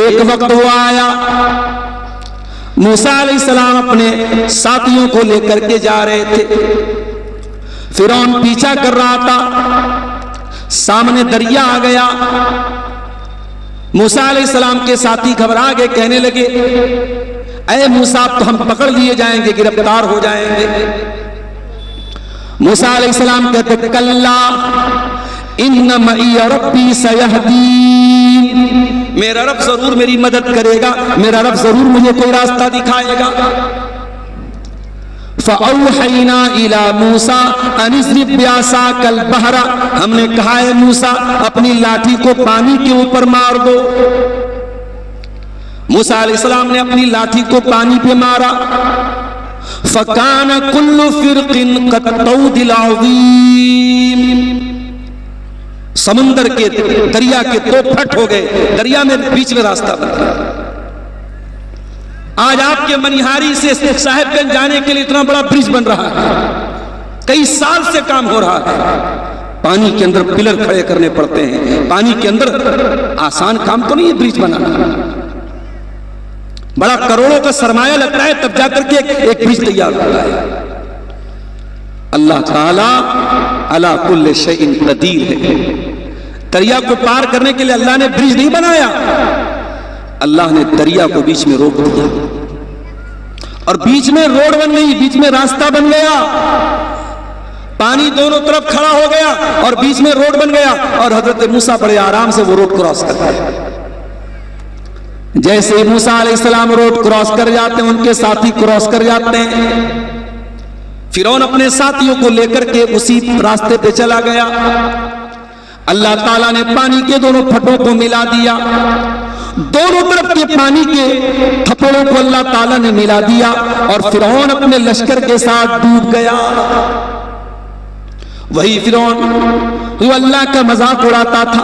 ایک وقت وہ آیا، موسیٰ علیہ السلام اپنے ساتھیوں کو لے کر کے جا رہے تھے، فرعون پیچھا کر رہا تھا، سامنے دریا آ گیا، موسیٰ علیہ السلام کے ساتھی گھبرا گئے، کہنے لگے اے موسیٰ تو ہم پکڑ لیے جائیں گے، گرفتار ہو جائیں گے۔ موسیٰ علیہ السلام کہتے کلا ان معی ربی سیہدین، میرا رب ضرور میری مدد کرے گا، میرا رب ضرور مجھے کوئی راستہ دکھائے گا۔ فَأَوْحَيْنَا إِلَى مُوسَىٰ أَنِ اضْرِب بِّعَصَاكَ الْبَحْرَ، ہم نے کہا ہے موسیٰ اپنی لاٹھی کو پانی کے اوپر مار دو۔ موسیٰ علیہ السلام نے اپنی لاٹھی کو پانی پہ مارا، فَكَانَ كُلُّ فِرْقٍ كَالطَّوْدِ الْعَظِيمِ، سمندر کے دریا کے دو پھٹ ہو گئے، دریا میں بیچ میں راستہ بن گیا۔ آج آپ کے منیہاری سے صاحب گنج جانے کے لیے اتنا بڑا برج بن رہا ہے، کئی سال سے کام ہو رہا ہے، پانی کے اندر پلر کھڑے کرنے پڑتے ہیں، پانی کے اندر آسان کام تو نہیں ہے برج بنانا، بڑا کروڑوں کا سرمایہ لگتا ہے تب جا کر کے ایک برج تیار ہوتا ہے۔ اللہ تعالیٰ علی کل شیء قدیر ہے۔ دریا کو پار کرنے کے لیے اللہ نے برج نہیں بنایا، اللہ نے دریا کو بیچ میں روک دیا، اور بیچ میں روڈ بن گئی، بیچ میں راستہ بن گیا، پانی دونوں طرف کھڑا ہو گیا اور بیچ میں روڈ بن گیا، اور حضرت موسیٰ بڑے آرام سے وہ روڈ کراس کر گئے۔ جیسے موسیٰ علیہ السلام روڈ کراس کر جاتے ہیں، ان کے ساتھی کراس کر جاتے ہیں، فرعون اپنے ساتھیوں کو لے کر کے اسی راستے پہ چلا گیا۔ اللہ تعالیٰ نے پانی کے دونوں پھٹوں کو ملا دیا، دونوں طرف کے پانی کے تھپڑوں کو اللہ تعالیٰ نے ملا دیا، اور فرعون اپنے لشکر کے ساتھ ڈوب گیا۔ وہی فرعون جو اللہ کا مذاق اڑاتا تھا،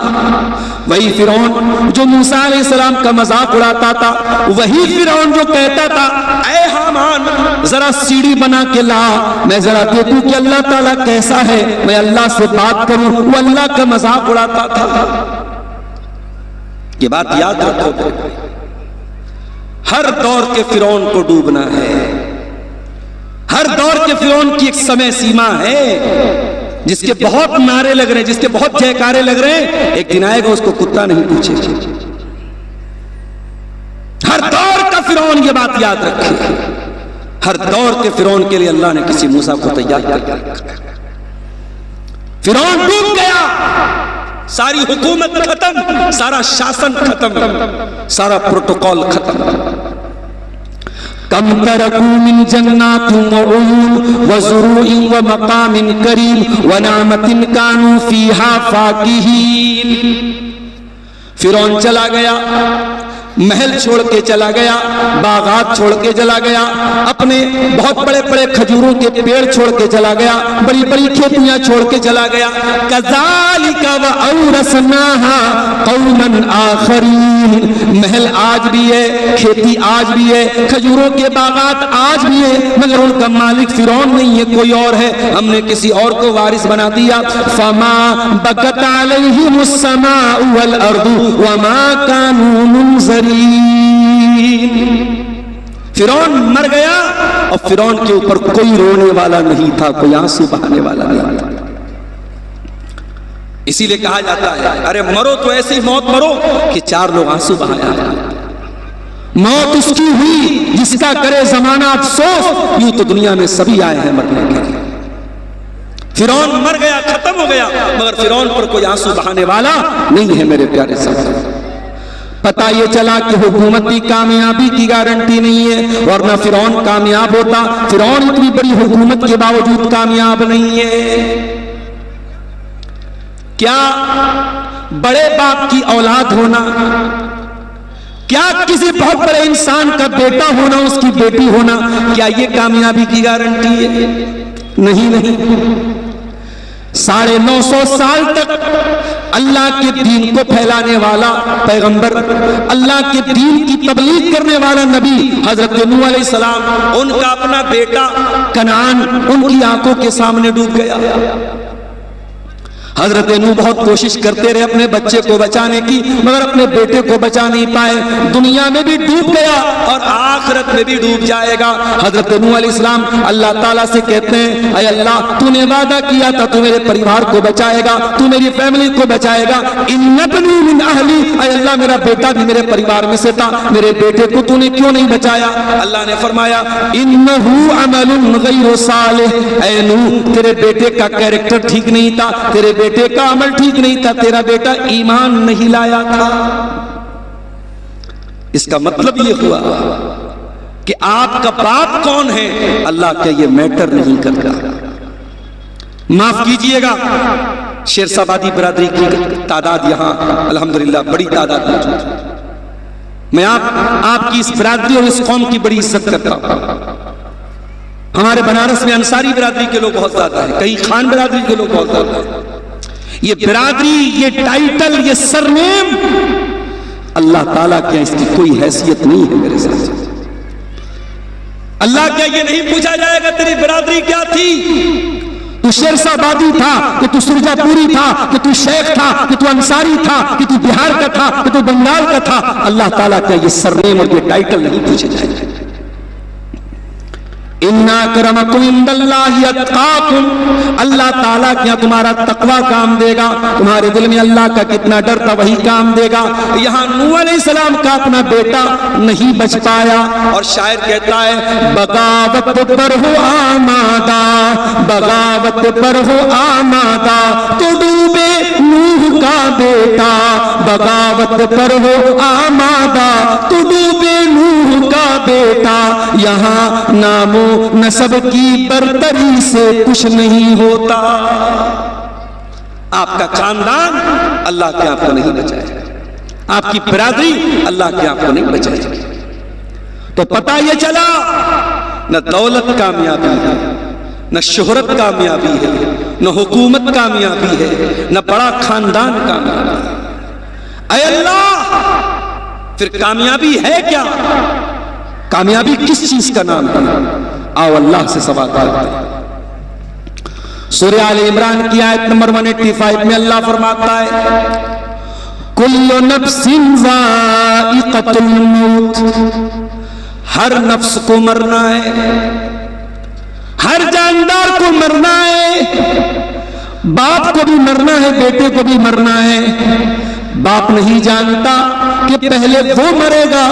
وہی فرعون جو موسیٰ علیہ السلام کا مذاق اڑاتا تھا، وہی فرعون جو کہتا تھا اے حامان ذرا سیڑھی بنا کے لا، میں ذرا دیکھوں کہ اللہ تعالیٰ کیسا ہے، میں اللہ سے بات کروں، وہ اللہ کا مذاق اڑاتا تھا۔ یہ بات یاد رکھو، ہر دور کے فرعون کو ڈوبنا ہے، ہر دور کے فرعون کی ایک سمے سیما ہے، جس کے بہت نعرے لگ رہے ہیں، جس کے بہت جیکارے لگ رہے ہیں، ایک دن آئے گا اس کو کتا نہیں پوچھے گا۔ ہر دور کا فرعون یہ بات یاد رکھے، ہر دور کے فرعون کے لیے اللہ نے کسی موسیٰ کو تیار کر کے رکھا۔ فرعون ڈوب گیا، ساری حکومت ختم، سارا شاسن ختم، سارا پروٹوکول ختم۔ کم ترکوا من جنات وعیون وزروع ومقام کریم ونعمت کانوا فیہا فاکہین۔ فرعون چلا گیا، محل چھوڑ کے چلا گیا، باغات چھوڑ کے چلا گیا، اپنے بہت بڑے بڑے کھجوروں کے پیڑ چھوڑ کے چلا گیا، بڑی بڑی کھیتیاں چھوڑ کے چلا گیا۔ کذالک وَأَوْرَثْنَاهَا قَوْمًا آخَرِينَ، محل آج بھی ہے، کھیتی آج بھی ہے، کھجوروں کے باغات آج بھی ہے، مگر ان کا مالک فرعون نہیں ہے، کوئی اور ہے، ہم نے کسی اور کو وارث بنا دیا۔ فَمَا بَكَتْ عَلَيْهِمُ السَّمَاءُ وَالْأَرْضُ وَمَا كَانُوا مُنظَرِينَ۔ فرعون مر گیا، اور فرعون کے اوپر کوئی رونے والا نہیں تھا، کوئی آنسو بہانے والا نہیں تھا۔ اسی لیے کہا جاتا ہے ارے مرو تو ایسی موت مرو کہ چار لوگ آنسو بہایا۔ موت اس کی ہوئی جس کا کرے زمانہ افسوس، یوں تو دنیا میں سبھی آئے ہیں مرنے کے لیے۔ فرعون مر گیا، ختم ہو گیا، مگر فرعون پر کوئی آنسو بہانے والا نہیں ہے میرے پیارے ساتھ۔ پتہ یہ چلا کہ حکومت کی کامیابی کی گارنٹی نہیں ہے، ورنہ فرعون کامیاب ہوتا، فرعون اتنی بڑی حکومت کے باوجود کامیاب نہیں ہے۔ کیا بڑے باپ کی اولاد ہونا، کیا کسی بہت بڑے انسان کا بیٹا ہونا، اس کی بیٹی ہونا، کیا یہ کامیابی کی گارنٹی ہے؟ نہیں۔ 950 سال تک اللہ کے دین کو پھیلانے والا پیغمبر، اللہ کے دین کی تبلیغ کرنے والا نبی حضرت نوح علیہ السلام، ان کا اپنا بیٹا کنعان ان کی آنکھوں کے سامنے ڈوب گیا۔ حضرت نوح بہت کوشش کرتے رہے اپنے بچے کو بچانے کی، مگر اپنے بیٹے کو بچا نہیں پائے، دنیا میں بھی ڈوب گیا اور آخرت میں بھی ڈوب جائے گا۔ حضرت نوح علیہ السلام اللہ تعالیٰ سے کہتے ہیں اے اللہ تو نے وعدہ کیا تھا تو میرے پریوار کو بچائے گا، تو میری فیملی کو بچائے گا، ان ابنی من اہلی، اے اللہ میرا بیٹا بھی میرے پریوار میں سے تھا، میرے بیٹے کو تو نے کیوں نہیں بچایا؟ اللہ نے فرمایا انہو عمل غیر صالح، اے نوح تیرے بیٹے کا کیریکٹر ٹھیک نہیں تھا، تیرے بیٹے کا عمل ٹھیک نہیں تھا، تیرا بیٹا ایمان نہیں لایا تھا۔ اس کا مطلب یہ ہوا کہ آپ کا باپ کون ہے اللہ کا یہ میٹر نہیں کرتا۔ معاف کیجئے گا، شیرسابادی برادری کی تعداد یہاں الحمدللہ بڑی تعداد موجود ہے، میں آپ کی اس برادری اور اس قوم کی بڑی عزت کرتا ہوں۔ ہمارے بنارس میں انصاری برادری کے لوگ بہت زیادہ ہیں، کئی خان برادری کے لوگ بہت زیادہ ہیں۔ یہ برادری، یہ ٹائٹل، یہ سرنیم اللہ تعالیٰ کیا اس کی کوئی حیثیت نہیں ہے میرے ساتھ۔ اللہ کیا یہ نہیں پوچھا جائے گا تیری برادری کیا تھی؟ تو شیرسابادی تھا کہ تو سرجا پوری تھا کہ تو شیخ تھا کہ تو انصاری تھا کہ تو بہار کا تھا کہ تو بنگال کا تھا؟ اللہ تعالیٰ کیا یہ سرنیم اور یہ ٹائٹل نہیں پوچھے جائے گا؟ اِنَّا اَكْرَمَكُمْ عِندَ اللَّهِ أَتْقَاكُمْ، اللہ تعالیٰ کیا تمہارا تقوی کام دے گا، تمہارے دل میں اللہ کا کتنا ڈر تھا وہی کام دے گا۔ یہاں نوح علیہ السلام کا اپنا بیٹا نہیں بچ پایا، اور شاعر کہتا ہے بغاوت پر ہو آمادہ، بغاوت پر ہو آمادہ تو ڈوبے نوح کا بیٹا، بغاوت پر ہو آمادہ تو ڈوبے نوح کا بیٹا، یہاں نامو نسب کی برتری سے کچھ نہیں ہوتا۔ آپ کا خاندان اللہ کے آپ کو نہیں بچائے گا، آپ کی برادری اللہ کے آپ کو نہیں بچائے گا۔ تو پتہ یہ چلا نہ دولت کامیابی ہے، نہ شہرت کامیابی ہے، نہ حکومت کامیابی ہے، نہ بڑا خاندان کامیابی ہے۔ اے اللہ پھر کامیابی ہے کیا؟ کامیابی کس چیز کا نام ہے؟ آؤ اللہ سے سوال کرتے ہیں۔ سورہ آل عمران کی آیت نمبر 185 میں اللہ فرماتا ہے کل نفس ذائقۃ الموت، ہر نفس کو مرنا ہے، ہر جاندار کو مرنا ہے، باپ کو بھی مرنا ہے، بیٹے کو بھی مرنا ہے۔ باپ نہیں جانتا کہ پہلے وہ مرے گا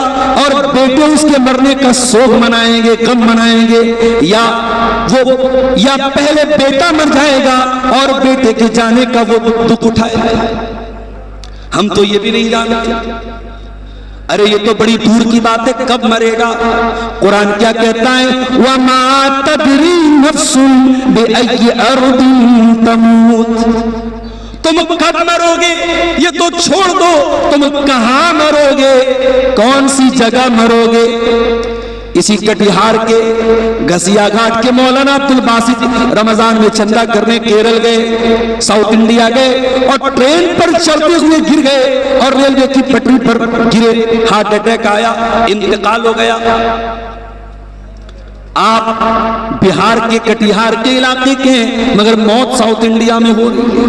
اور بیٹے اس کے مرنے کا سوگ منائیں گے، غم منائیں گے، یا پہلے بیٹا مر جائے گا اور بیٹے کے جانے کا وہ دکھ اٹھائے گا۔ ہم تو یہ بھی نہیں جانتے، ارے یہ تو بڑی دور کی بات ہے، کب مرے گا؟ قرآن کیا کہتا ہے وَمَا تَدْرِي نَفْسٌ بِأَيِّ أَرْضٍ تَمُوتُ، تم کب مرو گے یہ تو چھوڑ دو، تم کہاں مرو گے، کون سی جگہ مرو گے؟ اسی کٹیہار کے گھسیا گھاٹ کے مولانا عبد الباسط رمضان میں چندہ کرنے کیرل گئے، ساؤتھ انڈیا گئے اور ٹرین پر چڑھتے ہوئے گر گئے اور ریلوے کی پٹری پر گرے، ہارٹ اٹیک آیا، انتقال ہو گیا۔ آپ بہار کے کٹیہار کے علاقے کے ہیں مگر موت ساؤتھ انڈیا میں ہو رہی ہے۔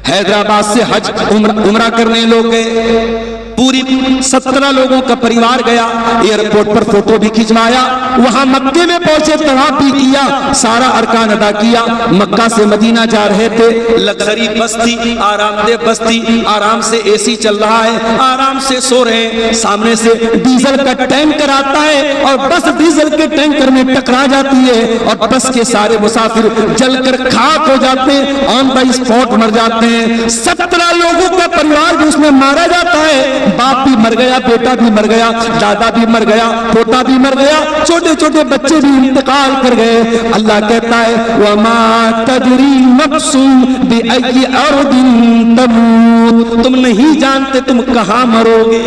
حیدرآباد سے حج عمرہ کرنے لوگ گئے، پوری 17 لوگوں کا پریوار گیا، ایئرپورٹ پر فوٹو بھی کھنچوایا، وہاں مکے میں پہنچے طواف بھی کیا، سارا ارکان ادا کیا، مکہ سے مدینہ جا رہے تھے، لگژری بس تھی، آرام دہ بس تھی، آرام سے اے سی چل رہا ہے، آرام سے سو رہے ہیں، سامنے سے ڈیزل کا ٹینکر آتا ہے اور بس ڈیزل کے ٹینکر میں ٹکرا جاتی ہے اور بس کے سارے مسافر جل کر خاک ہو جاتے ہیں، آن بائی اسپاٹ مر جاتے ہیں۔ 17 لوگوں کا پریوار بھی اس میں مارا جاتا ہے، باپ بھی مر گیا، بیٹا بھی مر گیا، دادا بھی مر گیا، پوتا بھی مر گیا، چھوٹے چھوٹے بچے بھی انتقال کر گئے۔ اللہ کہتا ہے وَمَا تَدْرِي نَفْسٌ بِأَيِّ أَرْضٍ تَمُوتُ، تم نہیں جانتے تم کہاں مرو گے۔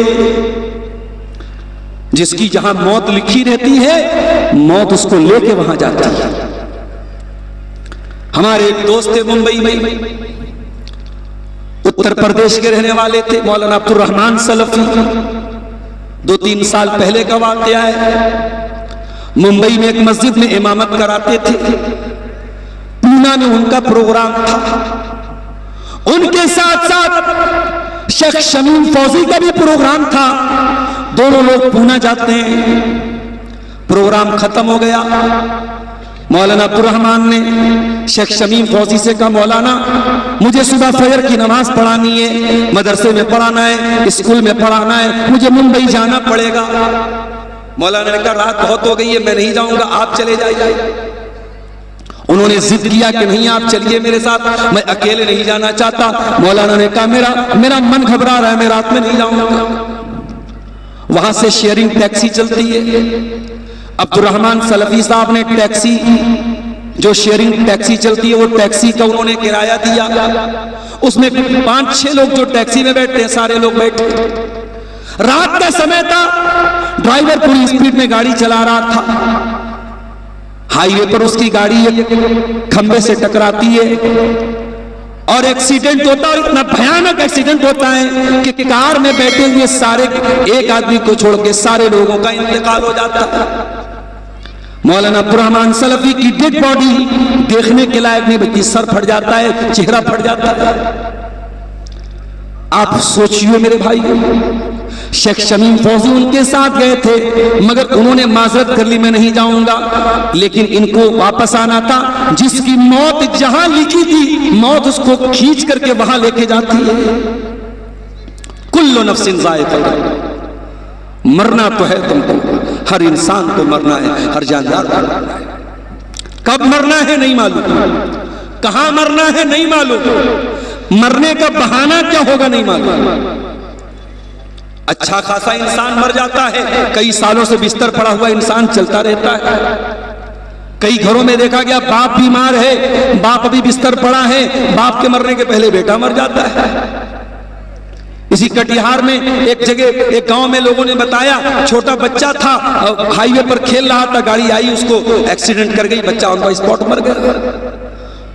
جس کی جہاں موت لکھی رہتی ہے موت اس کو لے کے وہاں جاتی ہے۔ ہمارے ایک دوست تھے ممبئی میں، اتر پردیش کے رہنے والے تھے، مولانا عبد الرحمن سلفی، 2-3 سال پہلے کا واقعہ ہے۔ ممبئی میں ایک مسجد میں امامت کراتے تھے، پونا میں ان کا پروگرام تھا، ان کے ساتھ ساتھ شیخ شمیم فوزی کا بھی پروگرام تھا، دونوں لوگ پونا جاتے ہیں۔ پروگرام ختم ہو گیا، مولانا عبد الرحمان نے شیخ شمیم فوزی سے کہا مولانا مجھے صبح فجر کی نماز پڑھانی ہے، مدرسے میں پڑھانا ہے، اسکول میں پڑھانا ہے، مجھے ممبئی جانا پڑے گا۔ مولانا نے کہا رات بہت ہو گئی ہے، میں نہیں جاؤں گا، آپ چلے جائیے۔ انہوں نے ضد کیا کہ نہیں آپ چلیے میرے ساتھ، میں اکیلے نہیں جانا چاہتا۔ مولانا نے کہا میرا من گھبرا رہا ہے، میں رات میں نہیں جاؤں گا۔ وہاں سے شیئرنگ ٹیکسی چلتی ہے، عبد الرحمان سلفی صاحب نے ٹیکسی، جو شیئرنگ ٹیکسی چلتی ہے وہ ٹیکسی کا انہوں نے کرایہ دیا، اس میں 5-6 لوگ جو ٹیکسی میں بیٹھتے ہیں سارے لوگ بیٹھے۔ رات کا سمے تھا، ڈرائیور پوری سپیڈ میں گاڑی چلا رہا تھا، ہائی وے پر اس کی گاڑی ایک کھمبے سے ٹکراتی ہے اور ایکسیڈنٹ ہوتا ہے، اور اتنا بھیانک ایکسیڈنٹ ہوتا ہے کہ کار میں بیٹھے ہوئے سارے، ایک آدمی کو چھوڑ کے سارے لوگوں کا انتقال ہو جاتا ہے۔ مولانا عبد الرحمان سلفی کی ڈیڈ باڈی دیکھنے کے لائق نہیں بچی، سر پھٹ جاتا ہے، چہرہ پھٹ جاتا ہے۔ آپ سوچئے میرے بھائی، شیخ شمیم فوزی ان کے ساتھ گئے تھے، مگر انہوں نے معذرت کر لی میں نہیں جاؤں گا، لیکن ان کو واپس آنا تھا۔ جس کی موت جہاں لکھی تھی، موت اس کو کھینچ کر کے وہاں لے کے جاتی ہے۔ کل نفس ذائقۃ الموت، مرنا تو ہے تم کو، ہر انسان کو مرنا ہے، ہر جاندار کو مرنا ہے۔ کب مرنا ہے نہیں معلوم، کہاں مرنا ہے نہیں معلوم، مرنے کا بہانہ کیا ہوگا نہیں معلوم۔ اچھا خاصا انسان مر جاتا ہے، کئی سالوں سے بستر پڑا ہوا انسان چلتا رہتا ہے۔ کئی گھروں میں دیکھا گیا باپ بیمار ہے، باپ ابھی بستر پڑا ہے، باپ کے مرنے کے پہلے بیٹا مر جاتا ہے۔ اسی کٹیہار میں ایک جگہ ایک گاؤں میں لوگوں نے بتایا چھوٹا بچہ تھا، ہائی وے پر کھیل رہا تھا، گاڑی آئی اس کو ایکسیڈنٹ کر گئی، بچہ ان کا اسپاٹ مر گیا۔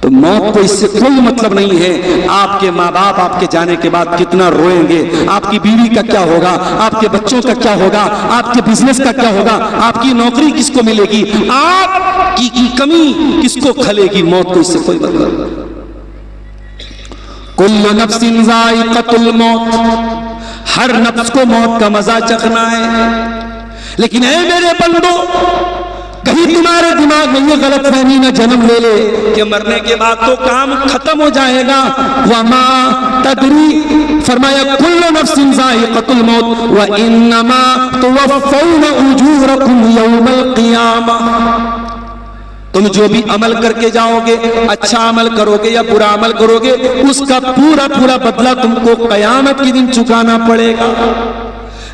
تو موت کو اس سے کوئی مطلب نہیں ہے۔ آپ کے ماں باپ آپ کے جانے کے بعد کتنا روئیں گے، آپ کی بیوی کا کیا ہوگا، آپ کے بچوں کا کیا ہوگا، آپ کے بزنس کا کیا ہوگا، آپ کی نوکری کس کو ملے گی، آپ کی کمی کس کو کھلے گی، موت کو اس سے کوئی مطلب نہیں۔ کل نفس ذائقۃ الموت، ہر نفس کو موت کا مزہ چکھنا ہے، لیکن اے میرے بندو کہیں تمہارے دماغ میں یہ غلط فہمی نہ جنم لے لے کہ مرنے کے بعد تو کام ختم ہو جائے گا۔ وما تدری، فرمایا کل نفس ذائقۃ الموت وانما توفون اجورکم یوم القیامہ۔ تم جو بھی عمل کر کے جاؤ گے، اچھا عمل کرو گے یا برا عمل کرو گے، اس کا پورا پورا بدلہ تم کو قیامت کے دن چکانا پڑے گا۔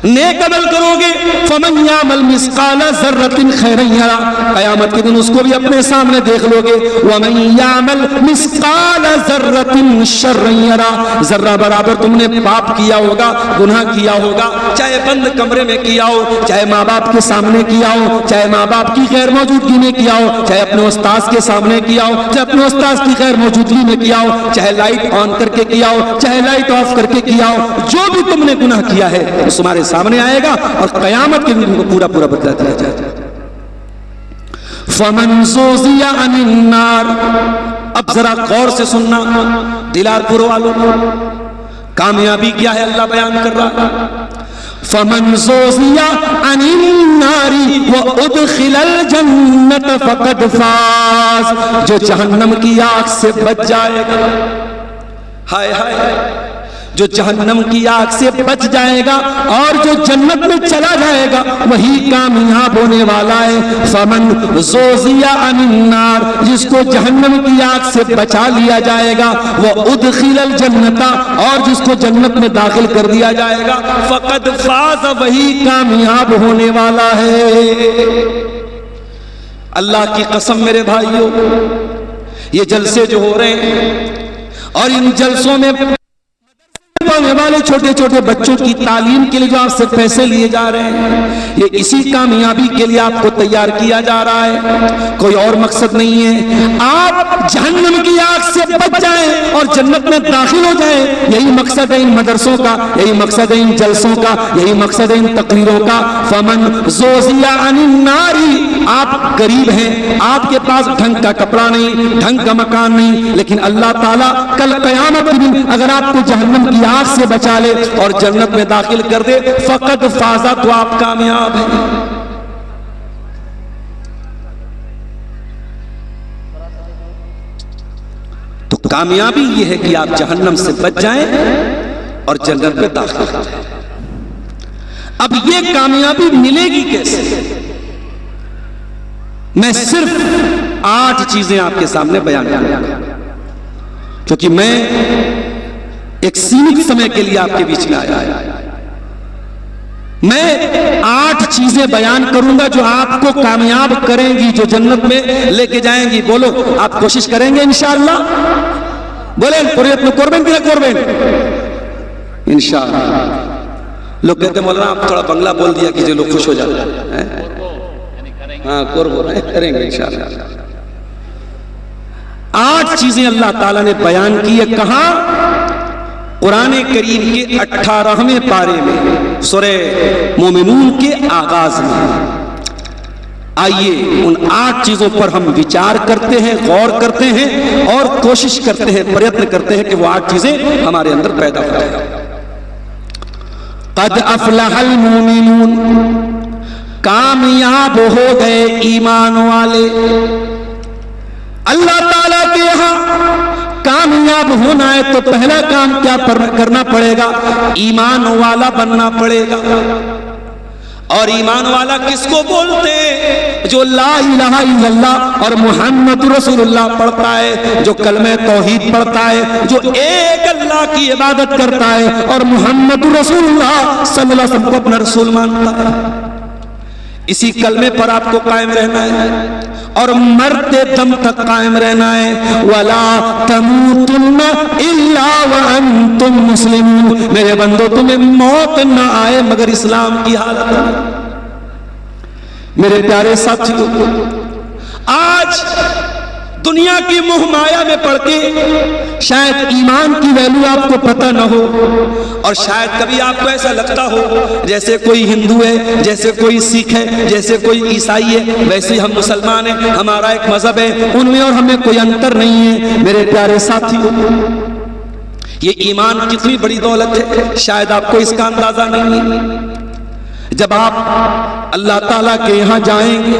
نیک عمل کرو گے فمن یعمل مثقال ذرۃ خیرا یرا، قیامت کے دن اس کو بھی اپنے سامنے دیکھ لو گے۔ ومن یعمل مثقال ذرۃ شرا یرا، ذرہ برابر تم نے پاپ کیا ہوگا، گناہ کیا ہوگا، چاہے بند کمرے میں کیا ہو، چاہے ماں باپ کے سامنے کیا ہو، چاہے ماں باپ کی غیر موجودگی میں کیا ہو، چاہے اپنے استاذ کے سامنے کیا ہو، چاہے اپنے استاذ کی غیر موجودگی میں کیا ہو، چاہے لائٹ آن کر کے کیا ہو، چاہے لائٹ آف کر کے کیا ہو، جو بھی تم نے گناہ کیا ہے اس تمہارے سامنے آئے گا اور قیامت کے دن کو پورا پورا بدلہ دیا جائے گا۔ فمن زوزی عن النار، اب ذرا غور سے سننا دلار پور والوں، کامیابی کیا ہے اللہ بیان کر رہا ہے۔ فمن زوزی عن النار وادخل الجنت فقد فاز، جو جہنم کی آگ سے بچ جائے گا، ہائے ہائے، جو جہنم کی آگ سے بچ جائے گا اور جو جنت میں چلا جائے گا وہی کامیاب ہونے والا ہے۔ فمن زوزی عن النار، جس کو جہنم کی آگ سے بچا لیا جائے گا، وہ ادخل الجنت، اور جس کو جنت میں داخل کر دیا جائے گا، فقد فاز، وہی کامیاب ہونے والا ہے۔ اللہ کی قسم میرے بھائیوں، یہ جلسے جو ہو رہے ہیں اور ان جلسوں میں پڑھنے والے چھوٹے چھوٹے بچوں کی تعلیم کے لیے جو آپ سے پیسے لیے جا رہے ہیں، یہ اسی کامیابی کے لیے آپ کو تیار کیا جا رہا ہے، کوئی اور مقصد نہیں ہے۔ آپ جہنم کی آگ سے بچ جائیں اور جنت میں داخل ہو جائیں، یہی مقصد ہے ان مدرسوں کا، یہی مقصد ہے ان جلسوں کا، یہی مقصد ہے ان تقریروں کا۔ فمن زوزی عن النار، آپ غریب ہیں، آپ کے پاس ڈھنگ کا کپڑا نہیں، ڈھنگ کا مکان نہیں، لیکن اللہ تعالیٰ کل قیامت کے دن اگر آپ کو جہنم کی آگ سے بچا لے اور جنت میں داخل کر دے، فقط فازا، تو آپ کامیاب ہیں۔ تو کامیابی یہ ہے کہ آپ جہنم سے بچ جائیں اور جنت میں داخل ہو جائیں۔ اب یہ کامیابی ملے گی کیسے؟ میں صرف 8 چیزیں آپ کے سامنے بیان کروں گا، کیونکہ میں ایک سیمت سمے کے لیے آپ کے بیچ میں آیا۔ میں 8 چیزیں بیان کروں گا جو آپ کو کامیاب کریں گی، جو جنت میں لے کے جائیں گی۔ بولو، آپ کوشش کریں گے انشاءاللہ؟ بولیں، پریتن کربین کہ نہ کربین؟ انشاءاللہ۔ لوگ کہتے ہیں مولانا آپ تھوڑا بنگلہ بول دیا کیجئے، لوگ خوش ہو جاتے ہیں۔ ہاں، کریں گے انشاءاللہ۔ 8 چیزیں اللہ تعالیٰ نے بیان کی ہے، کہاں؟ قرآن کریم کے 18ویں پارے میں، سورہ مومنون کے آغاز میں۔ آئیے ان 8 چیزوں پر ہم وچار کرتے ہیں، غور کرتے ہیں اور کوشش کرتے ہیں، پریتن کرتے ہیں کہ وہ 8 چیزیں ہمارے اندر پیدا ہو جائیں۔ قد افلح المومنون، کامیاب ہو گئے ایمان والے۔ اللہ تعالیٰ کے یہاں کامیاب ہونا ہے تو پہلا کام کیا کرنا پڑے گا؟ ایمان والا بننا پڑے گا۔ اور ایمان والا کس کو بولتے ہیں؟ جو لا الہ الا اللہ اور محمد رسول اللہ پڑھتا ہے، جو کلمہ توحید پڑھتا ہے، جو ایک اللہ کی عبادت کرتا ہے اور محمد رسول اللہ صلی اللہ علیہ وسلم کو اپنا رسول مانتا ہے۔ اسی کلمے پر آپ کو قائم رہنا ہے اور مرتے دم تک قائم رہنا ہے۔ وَلَا تَمُوتُنَّ إِلَّا وَأَنْتُمْ مُسْلِمُونَ، میرے بندو تمہیں موت نہ آئے مگر اسلام کی حالت میں۔ میرے پیارے ساتھیو، آج دنیا کی موہ مایا میں پڑھ کے شاید ایمان کی ویلیو آپ کو پتہ نہ ہو، اور شاید کبھی آپ کو ایسا لگتا ہو جیسے کوئی ہندو ہے، جیسے کوئی سکھ ہے، جیسے کوئی عیسائی ہے، ویسے ہم مسلمان ہیں، ہمارا ایک مذہب ہے، ان میں اور ہمیں کوئی انتر نہیں ہے۔ میرے پیارے ساتھیو، یہ ایمان کتنی بڑی دولت ہے، شاید آپ کو اس کا اندازہ نہیں ہے۔ جب آپ اللہ تعالیٰ کے یہاں جائیں گے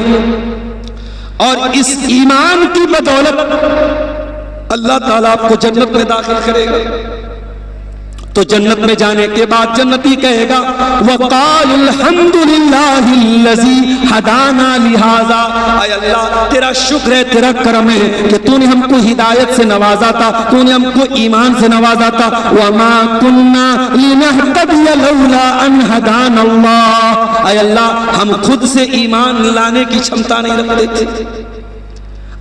اور اس ایمان کی بدولت اللہ تعالیٰ آپ کو جنت میں داخل کرے گا، تو جنت میں جانے کے بعد جنتی کہے گا وَقَالُ الْحَمْدُ لِلَّهِ الَّذِي هَدَانَا لِهَذَا، اے اللہ تیرا شکر ہے، تیرا کرم ہے کہ تو نے ہم کو ہدایت سے نوازا تھا، تو نے ہم کو ایمان سے نوازا تھا۔ وَمَا كُنَّا لِنَهْتَدِيَ لَوْلَا أَنْ هَدَانَا اللَّهُ، اے اللہ ہم خود سے ایمان لانے کی چھمتا نہیں رکھتے تھے،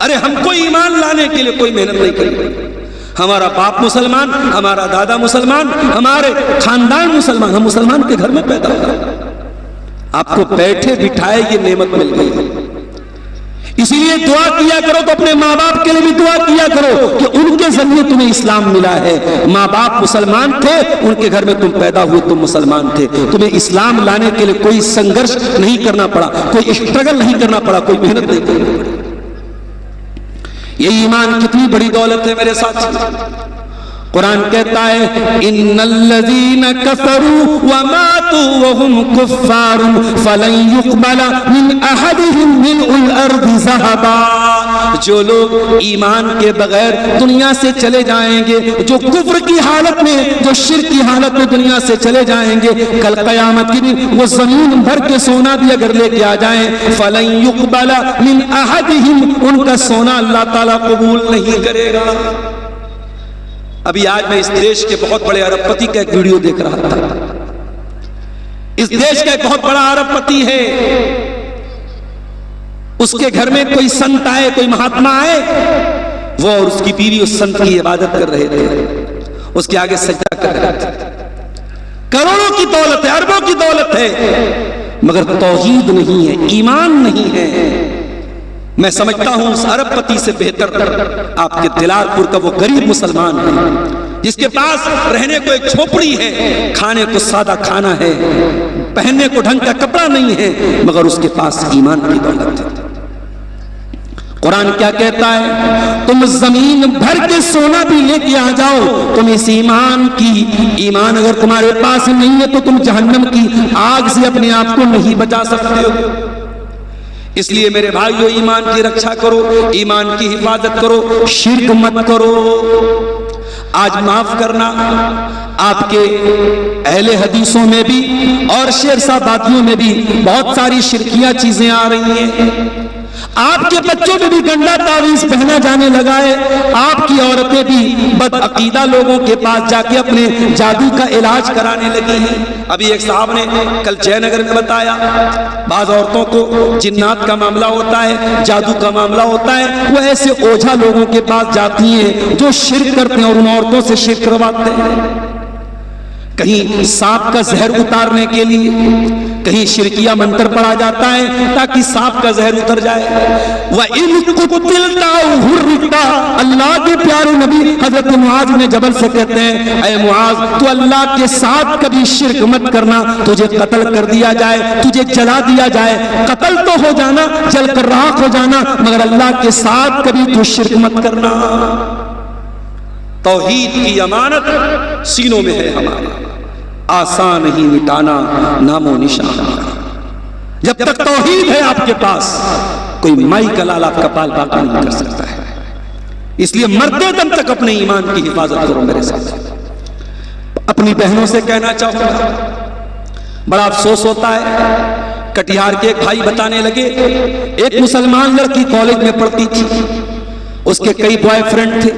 ارے ہم کو ایمان لانے کے لیے کوئی محنت نہیں کری، ہمارا باپ مسلمان، ہمارا دادا مسلمان، ہمارے خاندان مسلمان، ہم مسلمان کے گھر میں پیدا ہوئے، آپ کو بیٹھے بٹھائے یہ نعمت مل گئی۔ اسی لیے دعا کیا کرو تو اپنے ماں باپ کے لیے بھی دعا کیا کرو کہ ان کے ذریعے تمہیں اسلام ملا ہے۔ ماں باپ مسلمان تھے، ان کے گھر میں تم پیدا ہوئے، تم مسلمان تھے، تمہیں اسلام لانے کے لیے کوئی سنگرش نہیں کرنا پڑا، کوئی اسٹرگل نہیں کرنا پڑا، کوئی محنت نہیں کرنا پڑی۔ یہ ایمان کتنی بڑی دولت ہے میرے ساتھ۔ قرآن کہتا ہے ان الذین کفروا وماتوا وهم کفار فلن يقبل من احدهم ملء الارض ذهبا، جو لوگ ایمان کے بغیر دنیا سے چلے جائیں گے، جو کفر کی حالت میں، جو شرک کی حالت میں دنیا سے چلے جائیں گے، کل قیامت کے دن وہ زمین بھر کے سونا بھی اگر لے کے آ جائیں، فلن يقبل من احدهم، ان کا سونا اللہ تعالیٰ قبول نہیں کرے گا۔ ابھی آج میں اس دیش کے بہت بڑے ارب پتی کا ایک ویڈیو دیکھ رہا تھا۔ اس دیش کا ایک بہت بڑا ارب پتی ہے، اس کے گھر میں کوئی سنت آئے، کوئی مہاتما آئے، وہ اور اس کی بیوی اس سنت کی عبادت کر رہے تھے، اس کے آگے سجدہ کر رہے تھے۔ کروڑوں کی دولت ہے، اربوں کی دولت ہے، مگر توحید نہیں ہے، ایمان نہیں ہے۔ میں سمجھتا ہوں اس ارب پتی سے بہتر آپ کے دلار پور کا وہ غریب مسلمان ہے جس کے پاس رہنے کو ایک جھوپڑی ہے، کھانے کو سادہ کھانا ہے، پہننے کو ڈھنگ کا کپڑا نہیں ہے، مگر اس کے پاس ایمان کی دولت ہے۔ قرآن کیا کہتا ہے؟ تم زمین بھر کے سونا بھی لے کے آ جاؤ، تم اس ایمان کی، ایمان اگر تمہارے پاس نہیں ہے تو تم جہنم کی آگ سے اپنے آپ کو نہیں بچا سکتے ہو۔ اس لیے میرے بھائیو، ایمان کی رکشا کرو، ایمان کی حفاظت کرو، شرک مت کرو۔ آج معاف کرنا، آپ کے اہل حدیثوں میں بھی اور شیرسابادیوں میں بھی بہت ساری شرکیہ چیزیں آ رہی ہیں۔ آپ کے بچوں میں بھی گندا تعویذ پہنا جانے لگا ہے، آپ کی عورتیں بھی بد عقیدہ لوگوں کے پاس جا کے اپنے جادو کا علاج کرانے لگی ہیں۔ ابھی ایک صاحب نے کل جے نگر میں بتایا، بعض عورتوں کو جنات کا معاملہ ہوتا ہے، جادو کا معاملہ ہوتا ہے، وہ ایسے اوجھا لوگوں کے پاس جاتی ہیں جو شرک کرتے ہیں اور ان عورتوں سے شرک کرواتے ہیں۔ کہیں سانپ کا زہر اتارنے کے لیے کہیں شرکیہ منتر پڑھا جاتا ہے تاکہ سانپ کا زہر اتر جائے۔ وَإِن قُتِلْتَ أَوْ حُرِّقْتَ، اللہ کے پیارے نبی حضرت معاذ نے جبل سے کہتے ہیں، اے معاذ تو اللہ کے ساتھ کبھی شرک مت کرنا، تجھے قتل کر دیا جائے، تجھے جلا دیا جائے، قتل تو ہو جانا، جل کر راکھ ہو جانا، مگر اللہ کے ساتھ کبھی تو شرک مت کرنا۔ توحید کی امانت سینوں میں ہے ہمارے، آسان نہیں مٹانا نام و نشان۔ جب تک توحید ہے آپ کے پاس، کوئی مائی کا لال آپ کا پال باقا نہیں کر سکتا ہے۔ اس لیے مرتے دم تک اپنے ایمان کی حفاظت کرو۔ میرے ساتھ اپنی بہنوں سے کہنا چاہوں گا، بڑا افسوس ہوتا ہے، کٹیہار کے ایک بھائی بتانے لگے، ایک مسلمان لڑکی کالج میں پڑھتی تھی، اس کے کئی بوائے فرینڈ تھے،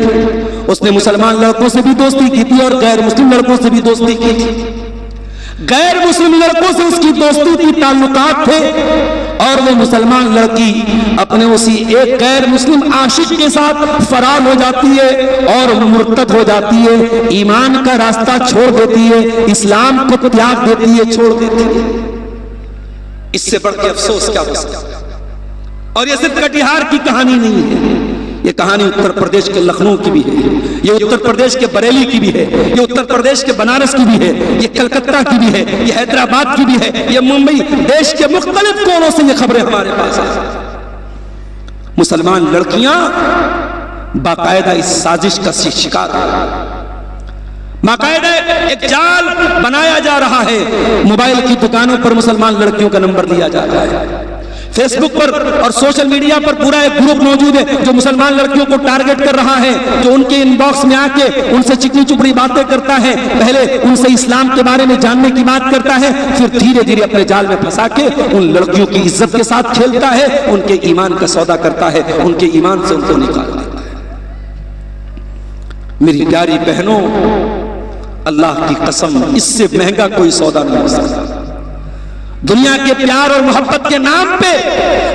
اس نے مسلمان لڑکوں سے بھی دوستی کی تھی اور غیر مسلم لڑکوں سے بھی دوستی کی تھی۔ غیر مسلم لڑکوں سے اس کی دوستی کی تعلقات تھے اور وہ مسلمان لڑکی اپنے اسی ایک غیر مسلم عاشق کے ساتھ فرار ہو جاتی ہے اور مرتد ہو جاتی ہے، ایمان کا راستہ چھوڑ دیتی ہے، اسلام کو تیاگ دیتی ہے، چھوڑ دیتی ہے۔ اس سے بڑھ کے افسوس کیا ہو سکتا ہے؟ اور یہ صرف کٹیہار کی کہانی نہیں ہے، یہ کہانی اتر پردیش کے لکھنؤ کی بھی ہے، یہ اتر پردیش کے بریلی کی بھی ہے، یہ اتر پردیش کے بنارس کی بھی ہے، یہ کلکتہ کی بھی ہے، یہ حیدرآباد کی بھی ہے، یہ ممبئی، دیش کے مختلف کونوں سے یہ خبریں ہمارے پاس ہیں۔ مسلمان لڑکیاں باقاعدہ اس سازش کا شکار ہیں، باقاعدہ ایک جال بنایا جا رہا ہے، موبائل کی دکانوں پر مسلمان لڑکیوں کا نمبر دیا جا رہا ہے، فیس بک پر اور سوشل میڈیا پر پورا ایک گروپ موجود ہے جو مسلمان لڑکیوں کو ٹارگٹ کر رہا ہے، جو ان کے ان باکس میں آ کے ان سے چکنی چپڑی باتیں کرتا ہے، پہلے ان سے اسلام کے بارے میں جاننے کی بات کرتا ہے، پھر دھیرے دھیرے اپنے جال میں پھنسا کے ان لڑکیوں کی عزت کے ساتھ کھیلتا ہے، ان کے ایمان کا سودا کرتا ہے، ان کے ایمان سے ان کو نکال دیتا ہے۔ میری پیاری بہنوں، اللہ کی قسم، اس سے مہنگا کوئی سودا نہیں ہو سکتا۔ دنیا کے پیار اور محبت کے نام پہ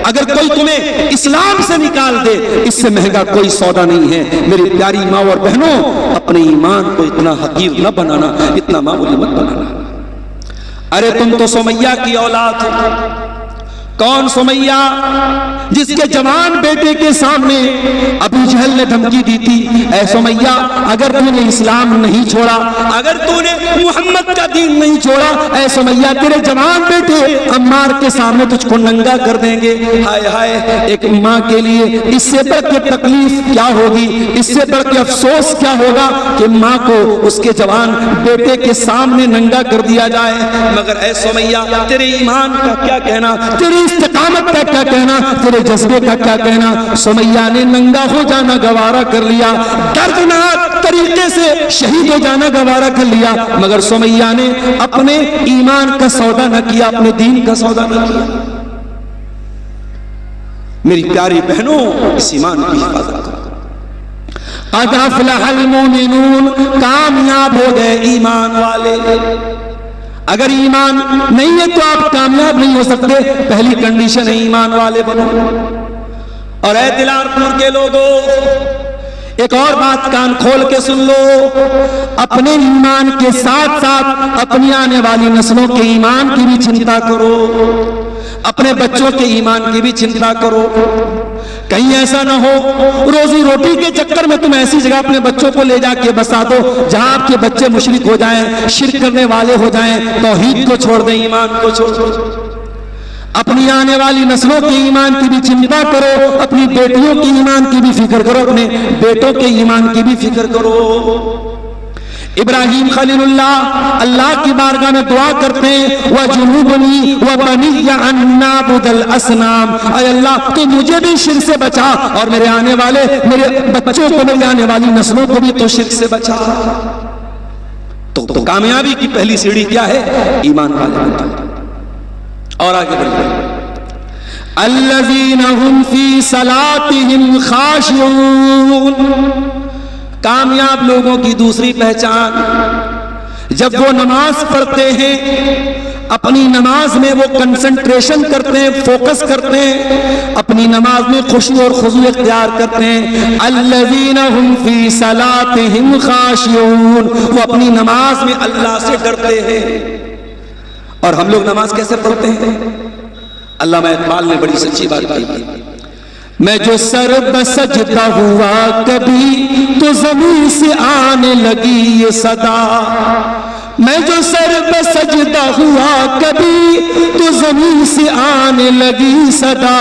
اگر کوئی تمہیں اسلام سے نکال دے، اس سے مہنگا کوئی سودا نہیں ہے۔ میری پیاری ماں اور بہنوں، اپنے ایمان کو اتنا حقیر نہ بنانا، اتنا معمولی مت بنانا۔ ارے تم تو سمیہ کی اولاد ہو۔ کون سمیہ؟ جس کے جوان بیٹے کے سامنے ابو جہل نے دھمکی دی تھی، اے سمیہ اگر تو نے اسلام نہیں چھوڑا، اگر تو نے محمد کا دین نہیں چھوڑا، اے سمیہ تیرے جوان بیٹے عمار کے سامنے تجھ کو ننگا کر دیں گے۔ ہائے ہائے، ایک ماں کے لیے اس سے بڑھ کے تکلیف کیا ہوگی، اس سے بڑھ کے افسوس کیا ہوگا کہ ماں کو اس کے جوان بیٹے کے سامنے ننگا کر دیا جائے۔ مگر اے سمیہ تیرے ایمان کا کیا کہنا، تیری استقامت کا کیا کہنا، تیرے جذبے کا کیا کہنا؟ سمیہ نے ننگا ہو جانا گوارا کر لیا، دردناک طریقے سے شہید ہو جانا گوارا کر لیا، مگر سمیہ نے اپنے ایمان کا سودا نہ کیا، اپنے دین کا سودا نہ کیا۔ میری پیاری بہنوں، اس ایمان کی حفاظت کرو۔ قد افلح المؤمنون، کامیاب ہو گئے ایمان والے۔ اگر ایمان نہیں ہے تو آپ کامیاب نہیں ہو سکتے، پہلی کنڈیشن ہے ایمان والے بنو۔ اور اے دلار پور کے لوگوں، ایک اور بات کان کھول کے سن لو، اپنے ایمان کے ساتھ ساتھ اپنی آنے والی نسلوں کے ایمان کی بھی چنتا کرو، اپنے بچوں کے ایمان کی بھی چنتا کرو۔ کہیں ایسا نہ ہو روزی روٹی کے چکر میں تم ایسی جگہ اپنے بچوں کو لے جا کے بسا دو جہاں آپ کے بچے مشرک ہو جائیں، شرک کرنے والے ہو جائیں، توحید کو چھوڑ دیں، ایمان کو چھوڑ دیں۔ اپنی آنے والی نسلوں کے ایمان کی بھی چنتا کرو، اپنی بیٹیوں کے ایمان کی بھی فکر کرو، اپنے بیٹوں کے ایمان کی بھی فکر کرو۔ ابراہیم خلیل اللہ کی بارگاہ میں دعا کرتے ہیں وَجُنُوبْنِي وَبَنِيَّ أَن نَّعْبُدَ الْأَصْنَامَ، اے اللہ تو مجھے بھی شرک سے بچا اور میرے آنے والے میرے بچوں کو، میری آنے والی نسلوں کو بھی تو شرک سے بچا۔ تو کامیابی کی پہلی سیڑھی کیا ہے؟ ایمان والے بننا۔ اور آگے بڑھیں، الَّذِينَ هُمْ فِي صَلَاتِهِمْ خَاشِعُونَ۔ کامیاب لوگوں کی دوسری پہچان، جب وہ نماز پڑھتے ہیں اپنی نماز میں وہ کنسنٹریشن کرتے ہیں، فوکس کرتے ہیں، اپنی نماز میں خشوع اور خضوع اختیار کرتے ہیں۔ الذین هم فی صلاتهم خاشعون، وہ اپنی نماز میں اللہ سے ڈرتے ہیں۔ اور ہم لوگ نماز کیسے پڑھتے ہیں؟ علامہ اقبال نے بڑی سچی بات کہی، میں جو سر بسجدہ ہوا کبھی تو زمین سے آنے لگی یہ صدا، میں جو سر بسجدہ ہوا کبھی تو زمین سے آنے لگی صدا،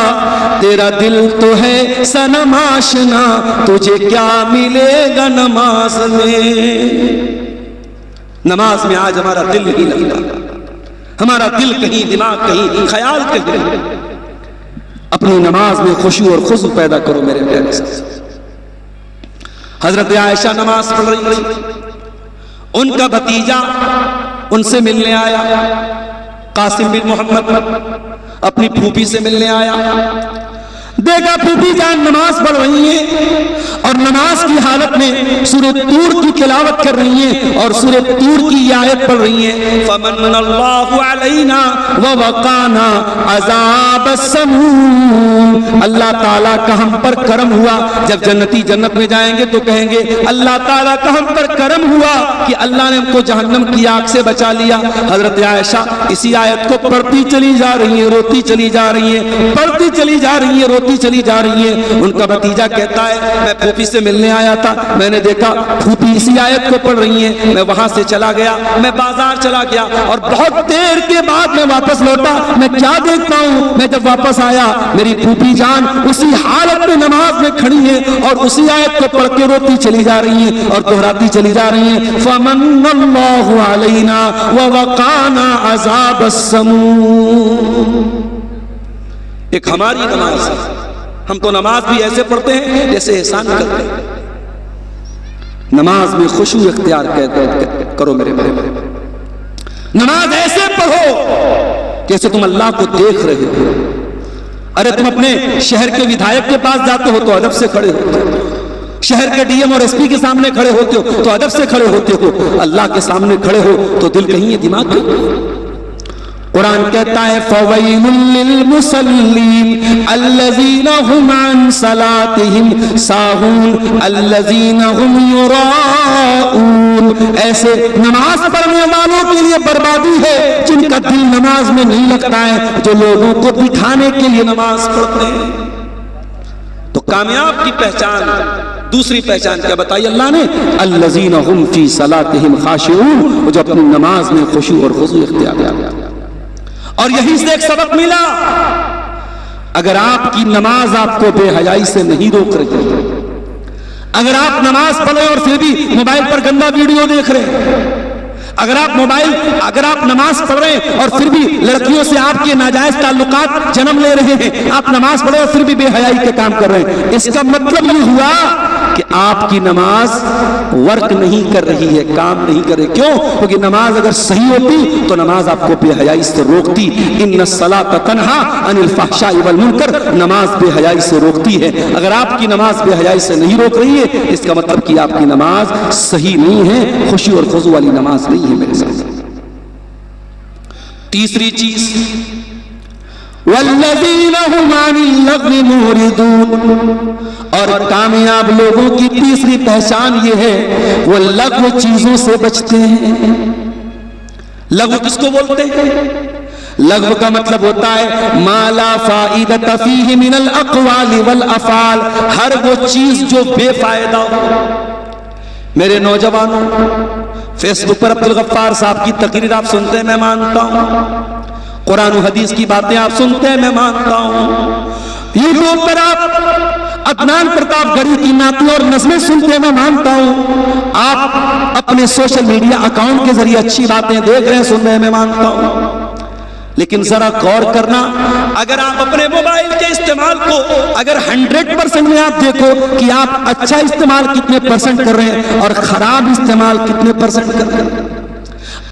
تیرا دل تو ہے صنم آشنا تجھے کیا ملے گا نماز میں۔ نماز میں آج ہمارا دل نہیں لگتا، ہمارا دل کہیں، دماغ کہیں، خیال کہیں۔ اپنی نماز میں خشوع اور خضوع پیدا کرو میرے پیارے ساتھ۔ حضرت عائشہ نماز پڑھ رہی تھی، ان کا بھتیجا ان سے ملنے آیا، قاسم بن محمد اپنی پھوپھی سے ملنے آیا، دیکھا پھوپھی جان نماز پڑھ رہی ہیں اور نماز کی حالت میں سورۃ طور کی تلاوت کر رہی ہیں اور سورۃ طور کی یہ آیت پڑھ رہی ہیں فمن اللہ علینا ووقانا عذاب السموم، اللہ تعالیٰ کا ہم پر کرم ہوا۔ جب جنتی جنت میں جائیں گے تو کہیں گے اللہ تعالیٰ کا ہم پر کرم ہوا کہ اللہ نے ہم کو جہنم کی آگ سے بچا لیا۔ حضرت عائشہ اسی آیت کو پڑھتی چلی جا رہی ہیں، روتی چلی جا رہی ہیں، پڑھتی چلی جا رہی ہیں، روتی چلی جا رہی ہیں۔ ان کا بھتیجا کہتا ہے میں پھوپھی سے ملنے آیا تھا، میں نے دیکھا پھوپھی اسی آیت کو پڑھ رہی ہیں، میں وہاں سے چلا گیا، میں بازار چلا گیا اور بہت دیر کے بعد میں واپس لوٹا، میں کیا دیکھتا ہوں، میں جب واپس آیا میری پھوپھی جان اسی حالت میں نماز میں کھڑی ہیں اور اسی آیت کو پڑھ کے روتی چلی جا رہی ہیں اور دہراتی چلی جا رہی ہیں فمن اللہ علینا ووقانا عذاب السموم۔ ایک ہماری نماز ہے، ہم تو نماز بھی ایسے پڑھتے ہیں جیسے احسان کرتے ہیں۔ نماز میں خشوع اختیار کرو میرے بھائی، نماز ایسے پڑھو جیسے تم اللہ کو دیکھ رہے ہو۔ ارے تم اپنے شہر کے ودھائک کے پاس جاتے ہو تو ادب سے کھڑے ہوتے ہو، شہر کے ڈی ایم اور ایس پی کے سامنے کھڑے ہوتے ہو تو ادب سے کھڑے ہوتے ہو، اللہ کے سامنے کھڑے ہو تو دل کہیں دماغ کہیں۔ قرآن کہتا ہے فَوَيْلٌ لِّلْمُصَلِّينَ الَّذِينَ هُمْ عَنْ صَلَاتِهِمْ سَاهُونَ الَّذِينَ هُمْ يُرَاءُونَ، ایسے نماز پڑھنے والوں کے لیے بربادی ہے جن کا دل نماز میں نہیں لگتا ہے، جو لوگوں کو دکھانے کے لیے نماز پڑھتے ہیں۔ تو کامیاب کی پہچان، دوسری پہچان کیا بتائی اللہ نے؟ الَّذِينَ هُمْ فِي صَلَاتِهِمْ خَاشِعُونَ، جو اپنی نماز میں خشوع اور خضوع اختیار کرتے ہیں۔ اور یہی سے ایک سبق ملا، اگر آپ کی نماز آپ کو بے حیائی سے نہیں روک رہی، اگر آپ نماز پڑھ رہے اور پھر بھی موبائل پر گندا ویڈیو دیکھ رہے، اگر آپ نماز پڑھ رہے ہیں اور پھر بھی لڑکیوں سے آپ کے ناجائز تعلقات جنم لے رہے ہیں، آپ نماز پڑھ رہے اور پھر بھی بے حیائی کے کام کر رہے ہیں، اس کا مطلب یہ ہوا کہ آپ کی نماز ورک نہیں کر رہی ہے، کام نہیں کر رہی۔ کیوں؟ کیونکہ نماز اگر صحیح ہوتی تو نماز آپ کو بے حیائی سے روکتی۔ ان الصلاۃ تنہا عن الفحشاء والمنکر، نماز بے حیائی سے روکتی ہے۔ اگر آپ کی نماز بے حیائی سے نہیں روک رہی ہے اس کا مطلب کہ آپ کی نماز صحیح نہیں ہے، خشوع اور خضوع والی نماز نہیں ہے میرے ساتھ۔ تیسری چیز والذین هم عن اللغو معرضون، اور کامیاب لوگوں کی تیسری پہچان یہ ہے وہ لغو چیزوں سے بچتے ہیں۔ لغو کس کو بولتے ہیں؟ لغو کا مطلب ہوتا ہے ما لا فائدۃ فیہ من الاقوال والافعال، ہر وہ چیز جو بے فائدہ ہو۔ میرے نوجوانوں، فیس بک پر عبدالغفار صاحب کی تقریر آپ سنتے ہیں، میں مانتا ہوں، قرآن و حدیث کی باتیں آپ سنتے ہیں، میں مانتا ہوں، یوٹیوب پر آپ عدنان پرتاپ گڑھی کی نعتیں اور نظمیں سنتے ہیں، میں مانتا ہوں، آپ اپنے سوشل میڈیا اکاؤنٹ کے ذریعے اچھی باتیں دیکھ رہے ہیں، سن رہے ہیں، میں مانتا ہوں، لیکن ذرا غور کرنا، اگر آپ اپنے موبائل کے استعمال کو اگر 100% میں آپ دیکھو کہ آپ اچھا استعمال کتنے پرسنٹ کر رہے ہیں اور خراب استعمال کتنے پرسنٹ کر رہے ہیں،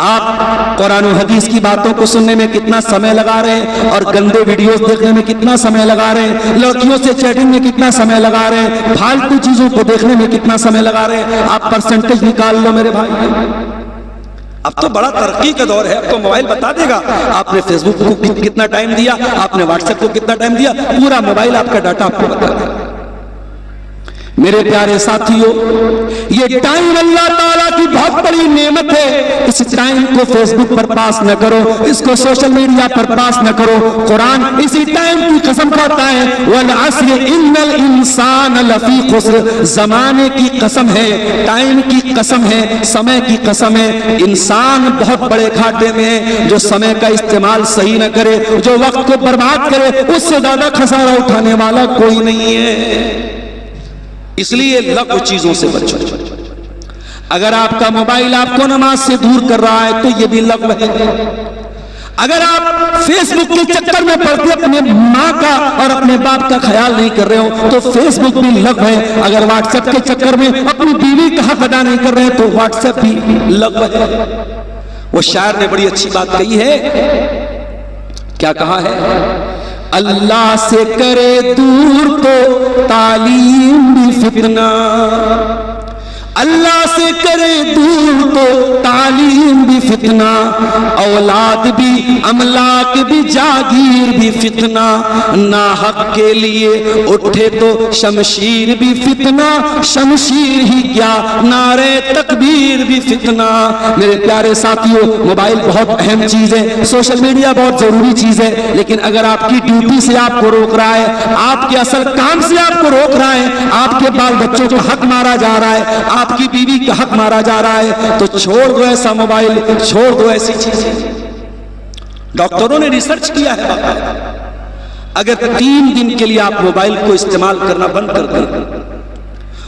آپ قرآن و حدیث کی باتوں کو سننے میں کتنا سمے لگا رہے ہیں اور گندے ویڈیوز دیکھنے میں کتنا سمے لگا رہے ہیں، لڑکیوں سے چیٹنگ میں کتنا سمے لگا رہے ہیں، پھالتو چیزوں کو دیکھنے میں کتنا سمے لگا رہے ہیں، آپ پرسنٹیج نکال لو میرے بھائی۔ اب تو بڑا ترقی کا دور ہے، اب تو موبائل بتا دے گا آپ نے فیس بک کو کتنا ٹائم دیا، آپ نے واٹس ایپ کو کتنا ٹائم دیا، پورا موبائل آپ کا ڈاٹا آپ کو بتا دے گا۔ میرے پیارے ساتھیوں، یہ ٹائم اللہ تعالیٰ کی بہت بڑی نعمت ہے، اس ٹائم کو فیس بک پر پاس نہ کرو، اس کو سوشل میڈیا پر پاس نہ کرو۔ قرآن اسی ٹائم کی قسم کھاتا ہے وَالْعَصْرِ إِنَّ الْإِنسَانَ لَفِي خُسْرٍ، زمانے کی قسم ہے، ٹائم کی قسم ہے، سمے کی قسم ہے، انسان بہت بڑے گھاٹے میں ہے۔ جو سمے کا استعمال صحیح نہ کرے، جو وقت کو برباد کرے، اس سے زیادہ خسارہ اٹھانے والا کوئی نہیں ہے۔ اس لیے لغو چیزوں سے بچو۔ اگر آپ کا موبائل آپ کو نماز سے دور کر رہا ہے تو یہ بھی لغو ہے۔ اگر آپ فیس بک کے چکر میں پڑتے اپنے ماں کا اور اپنے باپ کا خیال نہیں کر رہے ہو تو فیس بک بھی لغو ہے۔ اگر واٹس ایپ کے چکر میں اپنی بیوی کا حق ادا نہیں کر رہے تو واٹس ایپ بھی لغو ہے۔ وہ شاعر نے بڑی اچھی بات کہی ہے، کیا کہا ہے؟ اللہ سے کرے دور تو تعلیم بھی فتنہ، اللہ سے کرے دور تو تعلیم بھی فتنہ، اولاد بھی املاک بھی جاگیر بھی فتنہ، ناحق کے لیے اٹھے تو شمشیر بھی فتنہ، شمشیر ہی کیا نعرے تکبیر بھی فتنہ۔ میرے پیارے ساتھیوں، موبائل بہت اہم چیز ہے، سوشل میڈیا بہت ضروری چیز ہے، لیکن اگر آپ کی ڈیوٹی سے آپ کو روک رہا ہے، آپ کے اصل کام سے آپ کو روک رہا ہے، آپ کے بال بچوں کا حق مارا جا رہا ہے، آپ کی بیوی کا حق مارا جا رہا ہے، تو چھوڑ دو ایسا موبائل، چھوڑ دو ایسی چیزیں۔ ڈاکٹروں نے ریسرچ کیا ہے، اگر 3 دن کے لیے آپ موبائل کو استعمال کرنا بند کر دیں،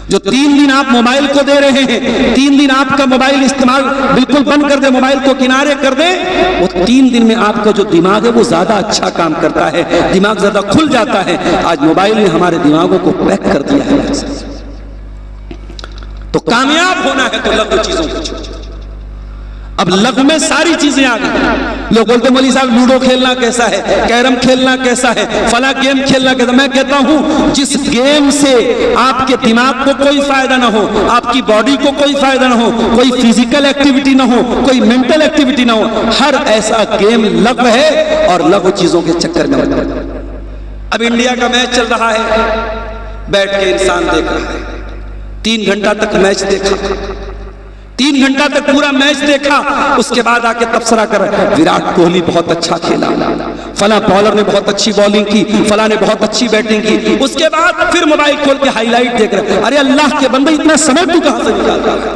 جو 3 دن آپ موبائل کو دے رہے ہیں، 3 دن آپ کا موبائل استعمال بالکل بند کر دیں، موبائل کو کنارے کر دیں، وہ 3 دن میں آپ کا جو دماغ ہے وہ زیادہ اچھا کام کرتا ہے، دماغ زیادہ کھل جاتا ہے۔ آج موبائل نے ہمارے دماغوں کو پیک کر دیا ہے۔ تو کامیاب ہونا ہے تو لغو چیزوں کو چھوڑو۔ اب لغو میں ساری چیزیں آ گئی۔ لوگ بولتے ہیں مولوی صاحب لوڈو کھیلنا کیسا ہے، کیرم کھیلنا کیسا ہے، فلاں گیم کھیلنا کیسا ہے۔ میں کہتا ہوں جس گیم سے آپ کے دماغ کو کوئی فائدہ نہ ہو، آپ کی باڈی کو کوئی فائدہ نہ ہو، کوئی فزیکل ایکٹیویٹی نہ ہو، کوئی مینٹل ایکٹیویٹی نہ ہو، ہر ایسا گیم لغو ہے اور لغو چیزوں کے چکر میں لگا۔ اب انڈیا کا میچ چل رہا ہے، بیٹھ کے انسان دیکھ رہا ہے، 3 گھنٹہ تک میچ دیکھا، 3 گھنٹہ تک پورا میچ دیکھا، اس کے بعد آ کے تبصرہ کر رہا ہے وراٹ کوہلی بہت اچھا کھیلا، فلاں بالر نے بہت اچھی بالنگ کی، فلاں نے بہت اچھی بیٹنگ کی۔ اس کے بعد پھر موبائل کھول کے ہائی لائٹ دیکھ رہے ہیں۔ ارے اللہ کے بندے اتنا سمے تو کہاں سے نکالتا ہے؟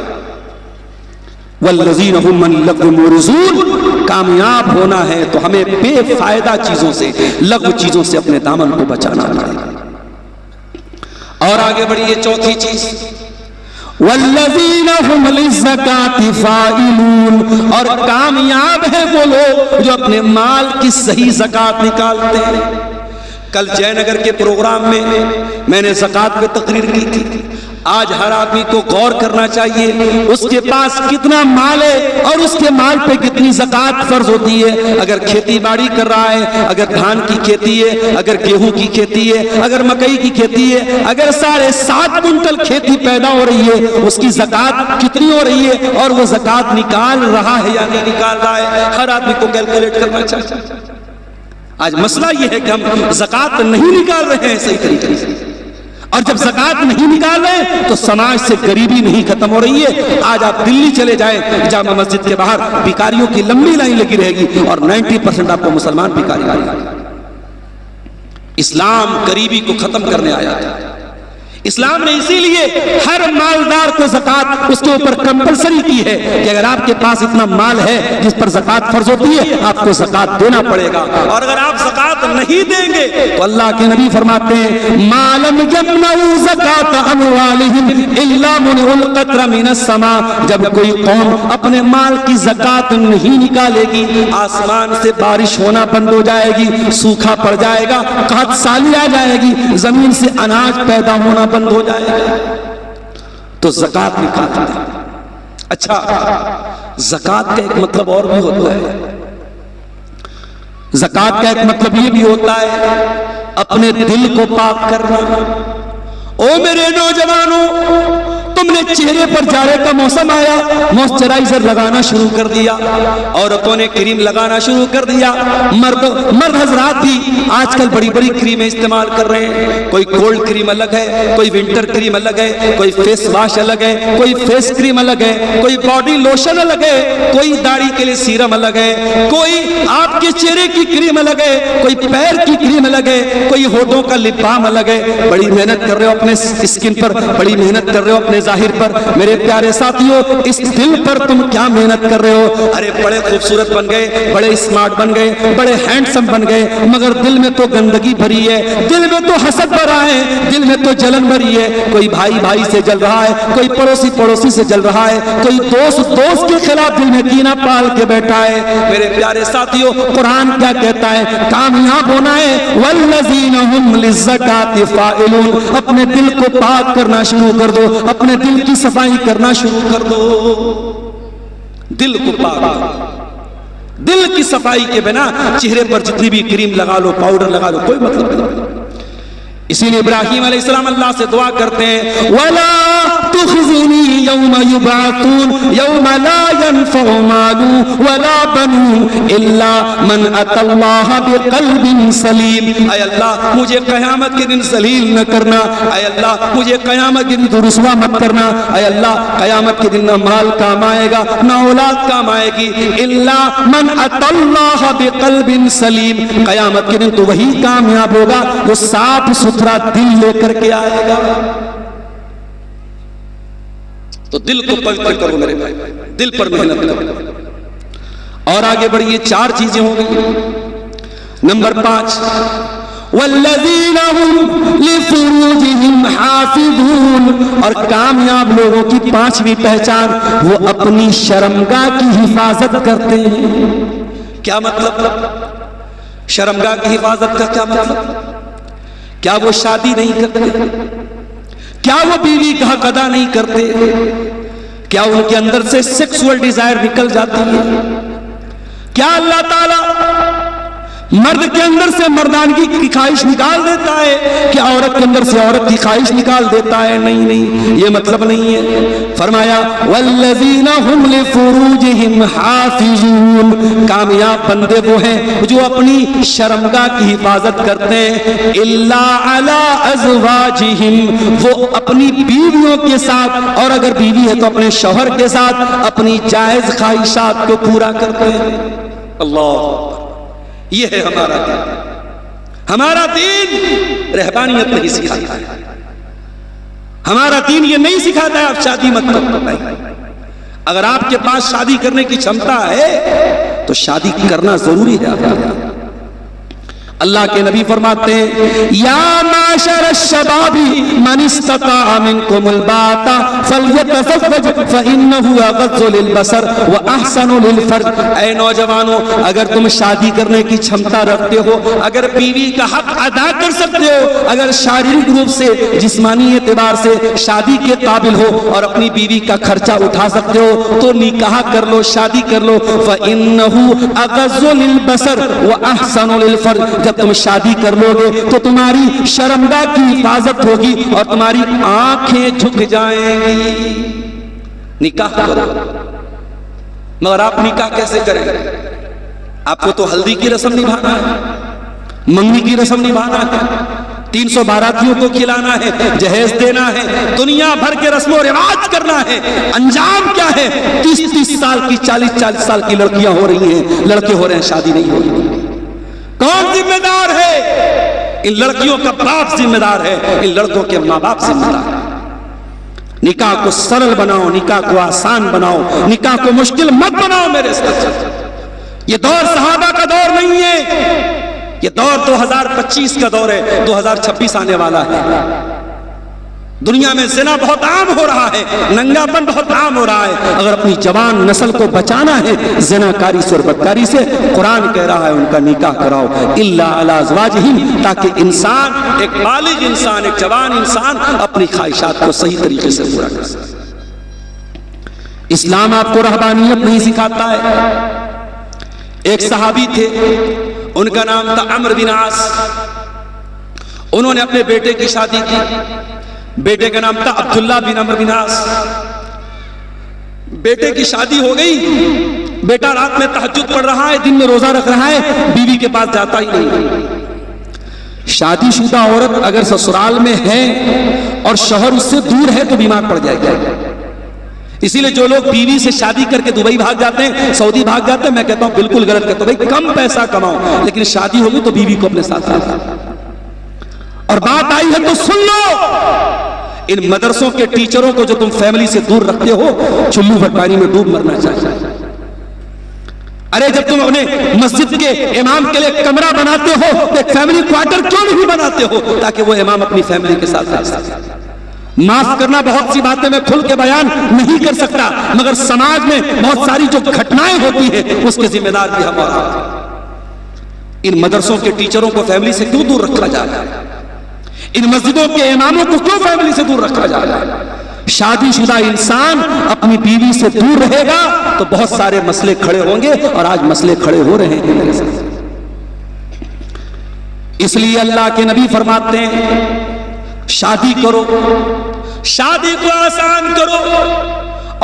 والذین هم عن اللغو معرضون، کامیاب ہونا ہے تو ہمیں بے فائدہ چیزوں سے، لغو چیزوں سے اپنے دامن کو بچانا پڑے گا۔ اور آگے بڑھیے، چوتھی چیز والذین هم للزکاۃ فاعلون، اور کامیاب ہیں وہ لوگ جو اپنے مال کی صحیح زکات نکالتے ہیں۔ کل جے نگر کے پروگرام میں نے زکات پہ تقریر کی تھی۔ آج ہر آدمی کو غور کرنا چاہیے اس کے پاس کتنا مال ہے اور اس کے مال پہ کتنی زکات فرض ہوتی ہے۔ اگر کھیتی باڑی کر رہا ہے، اگر دھان کی کھیتی ہے، اگر گیہوں کی کھیتی ہے، اگر مکئی کی کھیتی ہے، اگر 7.5 کنٹل کھیتی پیدا ہو رہی ہے، اس کی زکات کتنی ہو رہی ہے اور وہ زکات نکال رہا ہے یا نہیں نکال رہا ہے، ہر آدمی کو کیلکولیٹ کرنا چاہیے۔ آج مسئلہ یہ ہے کہ ہم زکوٰۃ نہیں نکال رہے ہیں صحیح طریقے سے، اور جب زکوٰۃ نہیں نکال رہے ہیں تو سماج سے غریبی نہیں ختم ہو رہی ہے۔ آج آپ دلی چلے جائیں، جامع مسجد کے باہر بھکاریوں کی لمبی لائن لگی رہے گی اور 90% آپ کو مسلمان بھکاری آئے گا۔ اسلام غریبی کو ختم کرنے آیا تھا۔ اسلام نے اسی لیے ہر مالدار کو زکوٰۃ اس کے اوپر کمپلسری کی ہے کہ اگر آپ کے پاس اتنا مال ہے جس پر زکوٰۃ فرض ہوتی ہے، آپ کو زکوٰۃ دینا پڑے گا، اور اگر آپ زکوٰۃ نہیں دیں گے تو اللہ کے نبی فرماتے ہیں مَا لَمْ يَمْنَعُوا زَكَاةَ أَمْوَالِهِمْ إِلَّا مُنِعُ الْقَطْرَ مِنَ السَّمَاءِ، جب کوئی قوم اپنے مال کی زکوٰۃ نہیں نکالے گی، آسمان سے بارش ہونا بند ہو جائے گی، سوکھا پڑ جائے گا، قحط سالی آ جائے گی، زمین سے اناج پیدا ہونا بند ہو جائے گا، تو زکوٰۃ نکالتے ہیں۔ اچھا، زکوٰۃ کا ایک مطلب اور بھی ہوتا ہے، زکوٰۃ کا ایک مطلب یہ بھی ہوتا ہے اپنے دل کو پاک کرنا۔ او میرے نوجوانوں، تم نے چہرے پر جاڑے کا موسم آیا، موئسچرائزر لگانا شروع کر دیا، عورتوں نے کریم لگانا شروع کر دیا، مرد حضرات بھی آج کل بڑی بڑی کریمیں استعمال کر رہے ہیں، کوئی کولڈ کریم الگ ہے، کوئی ونٹر کریم الگ ہے، کوئی فیس واش الگ ہے، کوئی فیس کریم الگ ہے، کوئی باڈی لوشن الگ ہے، کوئی داڑھی کے لیے سیرم الگ ہے، کوئی آپ کے چہرے کی کریم الگ ہے، کوئی پیر کی کریم الگ ہے، کوئی ہونٹوں کا لپ بام الگ ہے۔ بڑی محنت کر رہے ہو اپنے اسکن پر، بڑی محنت کر رہے ہو اپنے ظاہر پر، میرے پیارے ساتھیوں اس دل پر تم کیا محنت کر رہے ہو؟ ارے بڑے خوبصورت بن گئے، بڑے اسمارٹ بن گئے، بڑے ہینڈسم بن گئے، مگر دل میں تو گندگی بھری ہے، دل میں تو حسد بھرا ہے، دل میں تو جلن بھری ہے، کوئی بھائی بھائی سے جل رہا ہے، کوئی پڑوسی پڑوسی سے جل رہا ہے، کوئی دوست دوست کے خلاف دل میں کینہ پال کے بیٹھا ہے۔ میرے پیارے ساتھیوں قرآن کیا کہتا ہے؟ کامیاب ہونا ہے والذین هم للزکاۃ فاعلون، اپنے دل کو پاک کرنا شروع کر دو، اپنے دل کی صفائی کرنا شروع کر دو، دل کو پاک۔ دل کی صفائی کے بنا چہرے پر جتنی بھی کریم لگا لو، پاؤڈر لگا لو، کوئی مطلب نہیں۔ اسی لیے ابراہیم علیہ السلام اللہ سے دعا کرتے ہیں وَلَا تُخْزِنِي يَوْمَ يُبْعَثُونَ يَوْمَ لَا يَنْفَعُ مَالٌ وَلَا بَنُونَ إِلَّا مَنْ أَتَى اللَّهَ بِقَلْبٍ سَلِيمٍ، اے اللہ مجھے قیامت کے دن ذلیل نہ کرنا، اے اللہ مجھے قیامت کے دن رسوا مت کرنا، اے اللہ قیامت کے دن نہ مال کام آئے گا نہ اولاد کام آئے گی، إِلَّا مَنْ أَتَى اللَّهَ بِقَلْبٍ سَلِيمٍ، قیامت کے دن تو وہی کامیاب ہوگا جو صاف ستھرا دل لے کر کے آئے گا۔ تو دل کو پویتر کرو میرے بھائی، دل پر محنت کرو۔ اور آگے بڑھئے، چار چیزیں ہوں گی۔ نمبر 5 والذین هم لفروجہم حافظون، اور کامیاب لوگوں کی 5ویں پہچان وہ اپنی شرمگاہ کی حفاظت کرتے ہیں۔ کیا مطلب؟ شرمگاہ کی حفاظت کا کیا مطلب؟ کیا وہ شادی نہیں کرتے؟ کیا وہ بیوی کا حق ادا نہیں کرتے؟ کیا ان کے اندر سے سیکسول ڈیزائر نکل جاتی ہے؟ کیا اللہ تعالیٰ مرد کے اندر سے مردانگی کی خواہش نکال دیتا ہے کہ عورت کے اندر سے عورت کی خواہش نکال دیتا ہے؟ نہیں نہیں، یہ مطلب نہیں ہے۔ فرمایا والذین هم لفروجہم حافظون، کامیاب بندے وہ ہیں جو اپنی شرمگاہ کی حفاظت کرتے ہیں، الا علی ازواجہم، وہ اپنی بیویوں کے ساتھ، اور اگر بیوی ہے تو اپنے شوہر کے ساتھ اپنی جائز خواہشات کو پورا کرتے ہیں۔ اللہ، یہ ہے ہمارا دین۔ ہمارا دین رہبانیت نہیں سکھاتا ہے، ہمارا دین یہ نہیں سکھاتا ہے آپ شادی مت کرو۔ اگر آپ کے پاس شادی کرنے کی چھمتا ہے تو شادی کرنا ضروری ہے آپ کو۔ اللہ کے نبی فرماتے ہیں یا معاشر الشباب من استطاع منکم الباءۃ فلیتزوج فانه اغض للبصر واحسن للفرج، اے نوجوانوں اگر تم شادی کرنے کی چھمتا رکھتے ہو، اگر بیوی کا حق ادا کر سکتے ہو، اگر شاریرک روپ سے جسمانی اعتبار سے شادی کے قابل ہو اور اپنی بیوی کا خرچہ اٹھا سکتے ہو تو نکاح کر لو، شادی کر لو۔ فانه اغض للبصر واحسن للفرج، جب تم شادی کر لو گے تو تمہاری شرمگاہ کی حفاظت ہوگی اور تمہاری آنکھیں جھک جائیں گی۔ نکاح کرو، مگر آپ نکاح کیسے کریں؟ آپ کو تو ہلدی کی رسم نبھانا ہے، منگنی کی رسم نبھانا ہے، 300 باراتیوں کو کھلانا ہے، جہیز دینا ہے، دنیا بھر کے رسم و رواج کرنا ہے۔ انجام کیا ہے؟ 30 سال کی 40 سال کی لڑکیاں ہو رہی ہیں، لڑکے ہو رہے ہیں، شادی نہیں ہو رہی۔ کون ذمہ دار ہے؟ ان لڑکیوں کا باپ ذمہ دار ہے، ان لڑکوں کے ماں باپ ذمہ دار ہے۔ نکاح کو سرل بناؤ، نکاح کو آسان بناؤ، نکاح کو مشکل مت بناؤ میرے ساتھ۔ یہ دور صحابہ کا دور نہیں ہے، یہ دور 2025 کا دور ہے، 2026 آنے والا ہے۔ دنیا میں زنا بہت عام ہو رہا ہے، ننگا پن بہت عام ہو رہا ہے۔ اگر اپنی جوان نسل کو بچانا ہے زنا کاری سے اور بدکاری سے، قرآن کہہ رہا ہے ان کا نکاح کراؤ، الا علی ازواجہم، تاکہ انسان، ایک بالغ انسان، ایک جوان انسان اپنی خواہشات کو صحیح طریقے سے پورا کر سکے۔ اسلام آپ کو رہبانیت نہیں سکھاتا ہے۔ ایک صحابی تھے، ان کا نام تھا عمرو بن عاص، انہوں نے اپنے بیٹے کی شادی کی، بیٹے کا نام تھا عبداللہ بن عمرو بن عاص۔ بیٹے کی شادی ہو گئی، بیٹا رات میں تہجد پڑھ رہا ہے، دن میں روزہ رکھ رہا ہے، بیوی کے پاس جاتا ہی نہیں۔ شادی شدہ عورت اگر سسرال میں ہے اور شوہر اس سے دور ہے تو بیمار پڑ جائے گا۔ اسی لیے جو لوگ بیوی سے شادی کر کے دبئی بھاگ جاتے ہیں، سعودی بھاگ جاتے ہیں، میں کہتا ہوں بالکل غلط کرتے ہو، بھائی کم پیسہ کماؤ، لیکن شادی ہوگی تو بیوی کو اپنے ساتھ لاؤ۔ اور بات آئی ہے تو سن لو، ان مدرسوں کے ٹیچروں کو جو تم فیملی سے دور رکھتے ہو، چلو بھٹانی میں ڈوب مرنا چاہیے۔ ارے جب تم اپنے مسجد کے امام کے لیے کمرہ بناتے ہو تو ایک فیملی کوارٹر کیوں نہیں بناتے ہو تاکہ وہ امام اپنی فیملی کے ساتھ رہ سکے۔ معاف کرنا، بہت سی باتیں میں کھل کے بیان نہیں کر سکتا، مگر سماج میں بہت ساری جو گھٹنائیں ہوتی ہیں اس کے ذمہ دار بھی ہم اور آپ۔ ان مدرسوں کے ٹیچروں کو فیملی سے کیوں دور رکھا جا رہا ہے؟ ان مسجدوں کے اماموں کو کیوں فیملی سے دور رکھا جا رہا ہے؟ شادی شدہ انسان اپنی بیوی سے دور رہے گا تو بہت سارے مسئلے کھڑے ہوں گے، اور آج مسئلے کھڑے ہو رہے ہیں میرے ساتھ۔ اس لیے اللہ کے نبی فرماتے ہیں شادی کرو، شادی کو آسان کرو،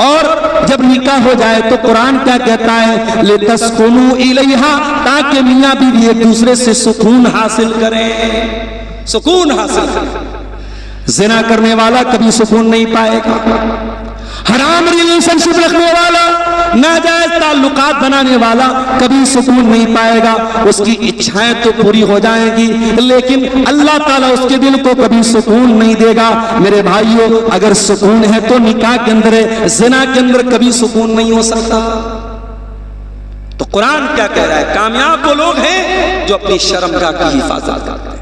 اور جب نکاح ہو جائے تو قرآن کیا کہتا ہے؟ لِتَسْكُنُوا إِلَيْهَا، تاکہ میاں بیوی ایک دوسرے سے سکون حاصل کریں، سکون حاصل کریں۔ زنا کرنے والا کبھی سکون نہیں پائے گا، حرام ریلیشن شپ رکھنے والا، ناجائز تعلقات بنانے والا کبھی سکون نہیں پائے گا۔ اس کی اچھائیں تو پوری ہو جائیں گی لیکن اللہ تعالیٰ اس کے دل کو کبھی سکون نہیں دے گا۔ میرے بھائیوں، اگر سکون ہے تو نکاح کے اندر ہے، زنا کے اندر کبھی سکون نہیں ہو سکتا۔ تو قرآن کیا کہہ رہا ہے؟ کامیاب وہ لوگ ہیں جو اپنی شرمگاہ کی حفاظت کرتے ہیں۔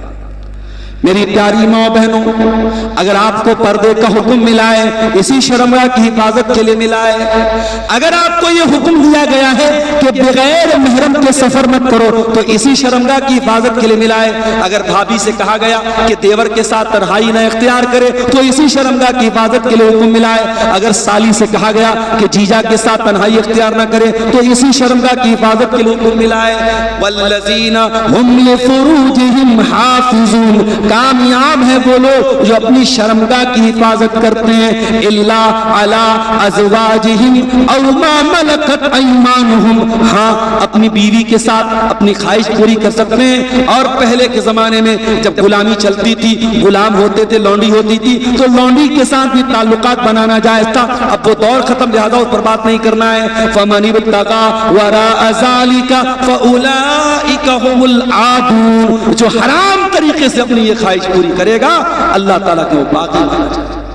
میری پیاری ماں بہنوں، اگر آپ کو پردے کا حکم ملا ہے اسی شرمگاہ کی حفاظت کے لیے ملا ہے۔ اگر آپ کو یہ حکم دیا گیا ہے کہ بغیر محرم کے سفر مت کرو تو اسی شرمگاہ کی حفاظت کے لیے ملا ہے۔ اگر بھابھی سے کہا گیا کہ دیور کے ساتھ تنہائی نہ اختیار کرے تو اسی شرمگاہ کی حفاظت کے لیے حکم ملا ہے۔ اگر سالی سے کہا گیا کہ جیجا کے ساتھ تنہائی اختیار نہ کرے تو اسی شرمگاہ کی حفاظت کے لیے حکم ملا ہے۔ والذین هم لفروجہم حافظون، کامیاب ہیں وہ لوگ جو اپنی شرمگاہ کی حفاظت کرتے ہیں، الا علی ازواجہم او ما ملکت ایمانہم، ہاں اپنی بیوی کے ساتھ اپنی خواہش پوری کر سکتے ہیں۔ اور پہلے کے زمانے میں جب غلامی چلتی تھی، غلام ہوتے تھے، لونڈی ہوتی تھی، تو لونڈی کے ساتھ بھی تعلقات بنانا جائز تھا۔ اب وہ دور ختم، لہذا اس پر بات نہیں کرنا ہے۔ فمن ابتغى وراء ذلك فاولئک هم العادون، جو حرام طریقے سے اپنی یہ خواہش پوری کرے گا اللہ تعالیٰ کے وہ باقی مانا جائے گا۔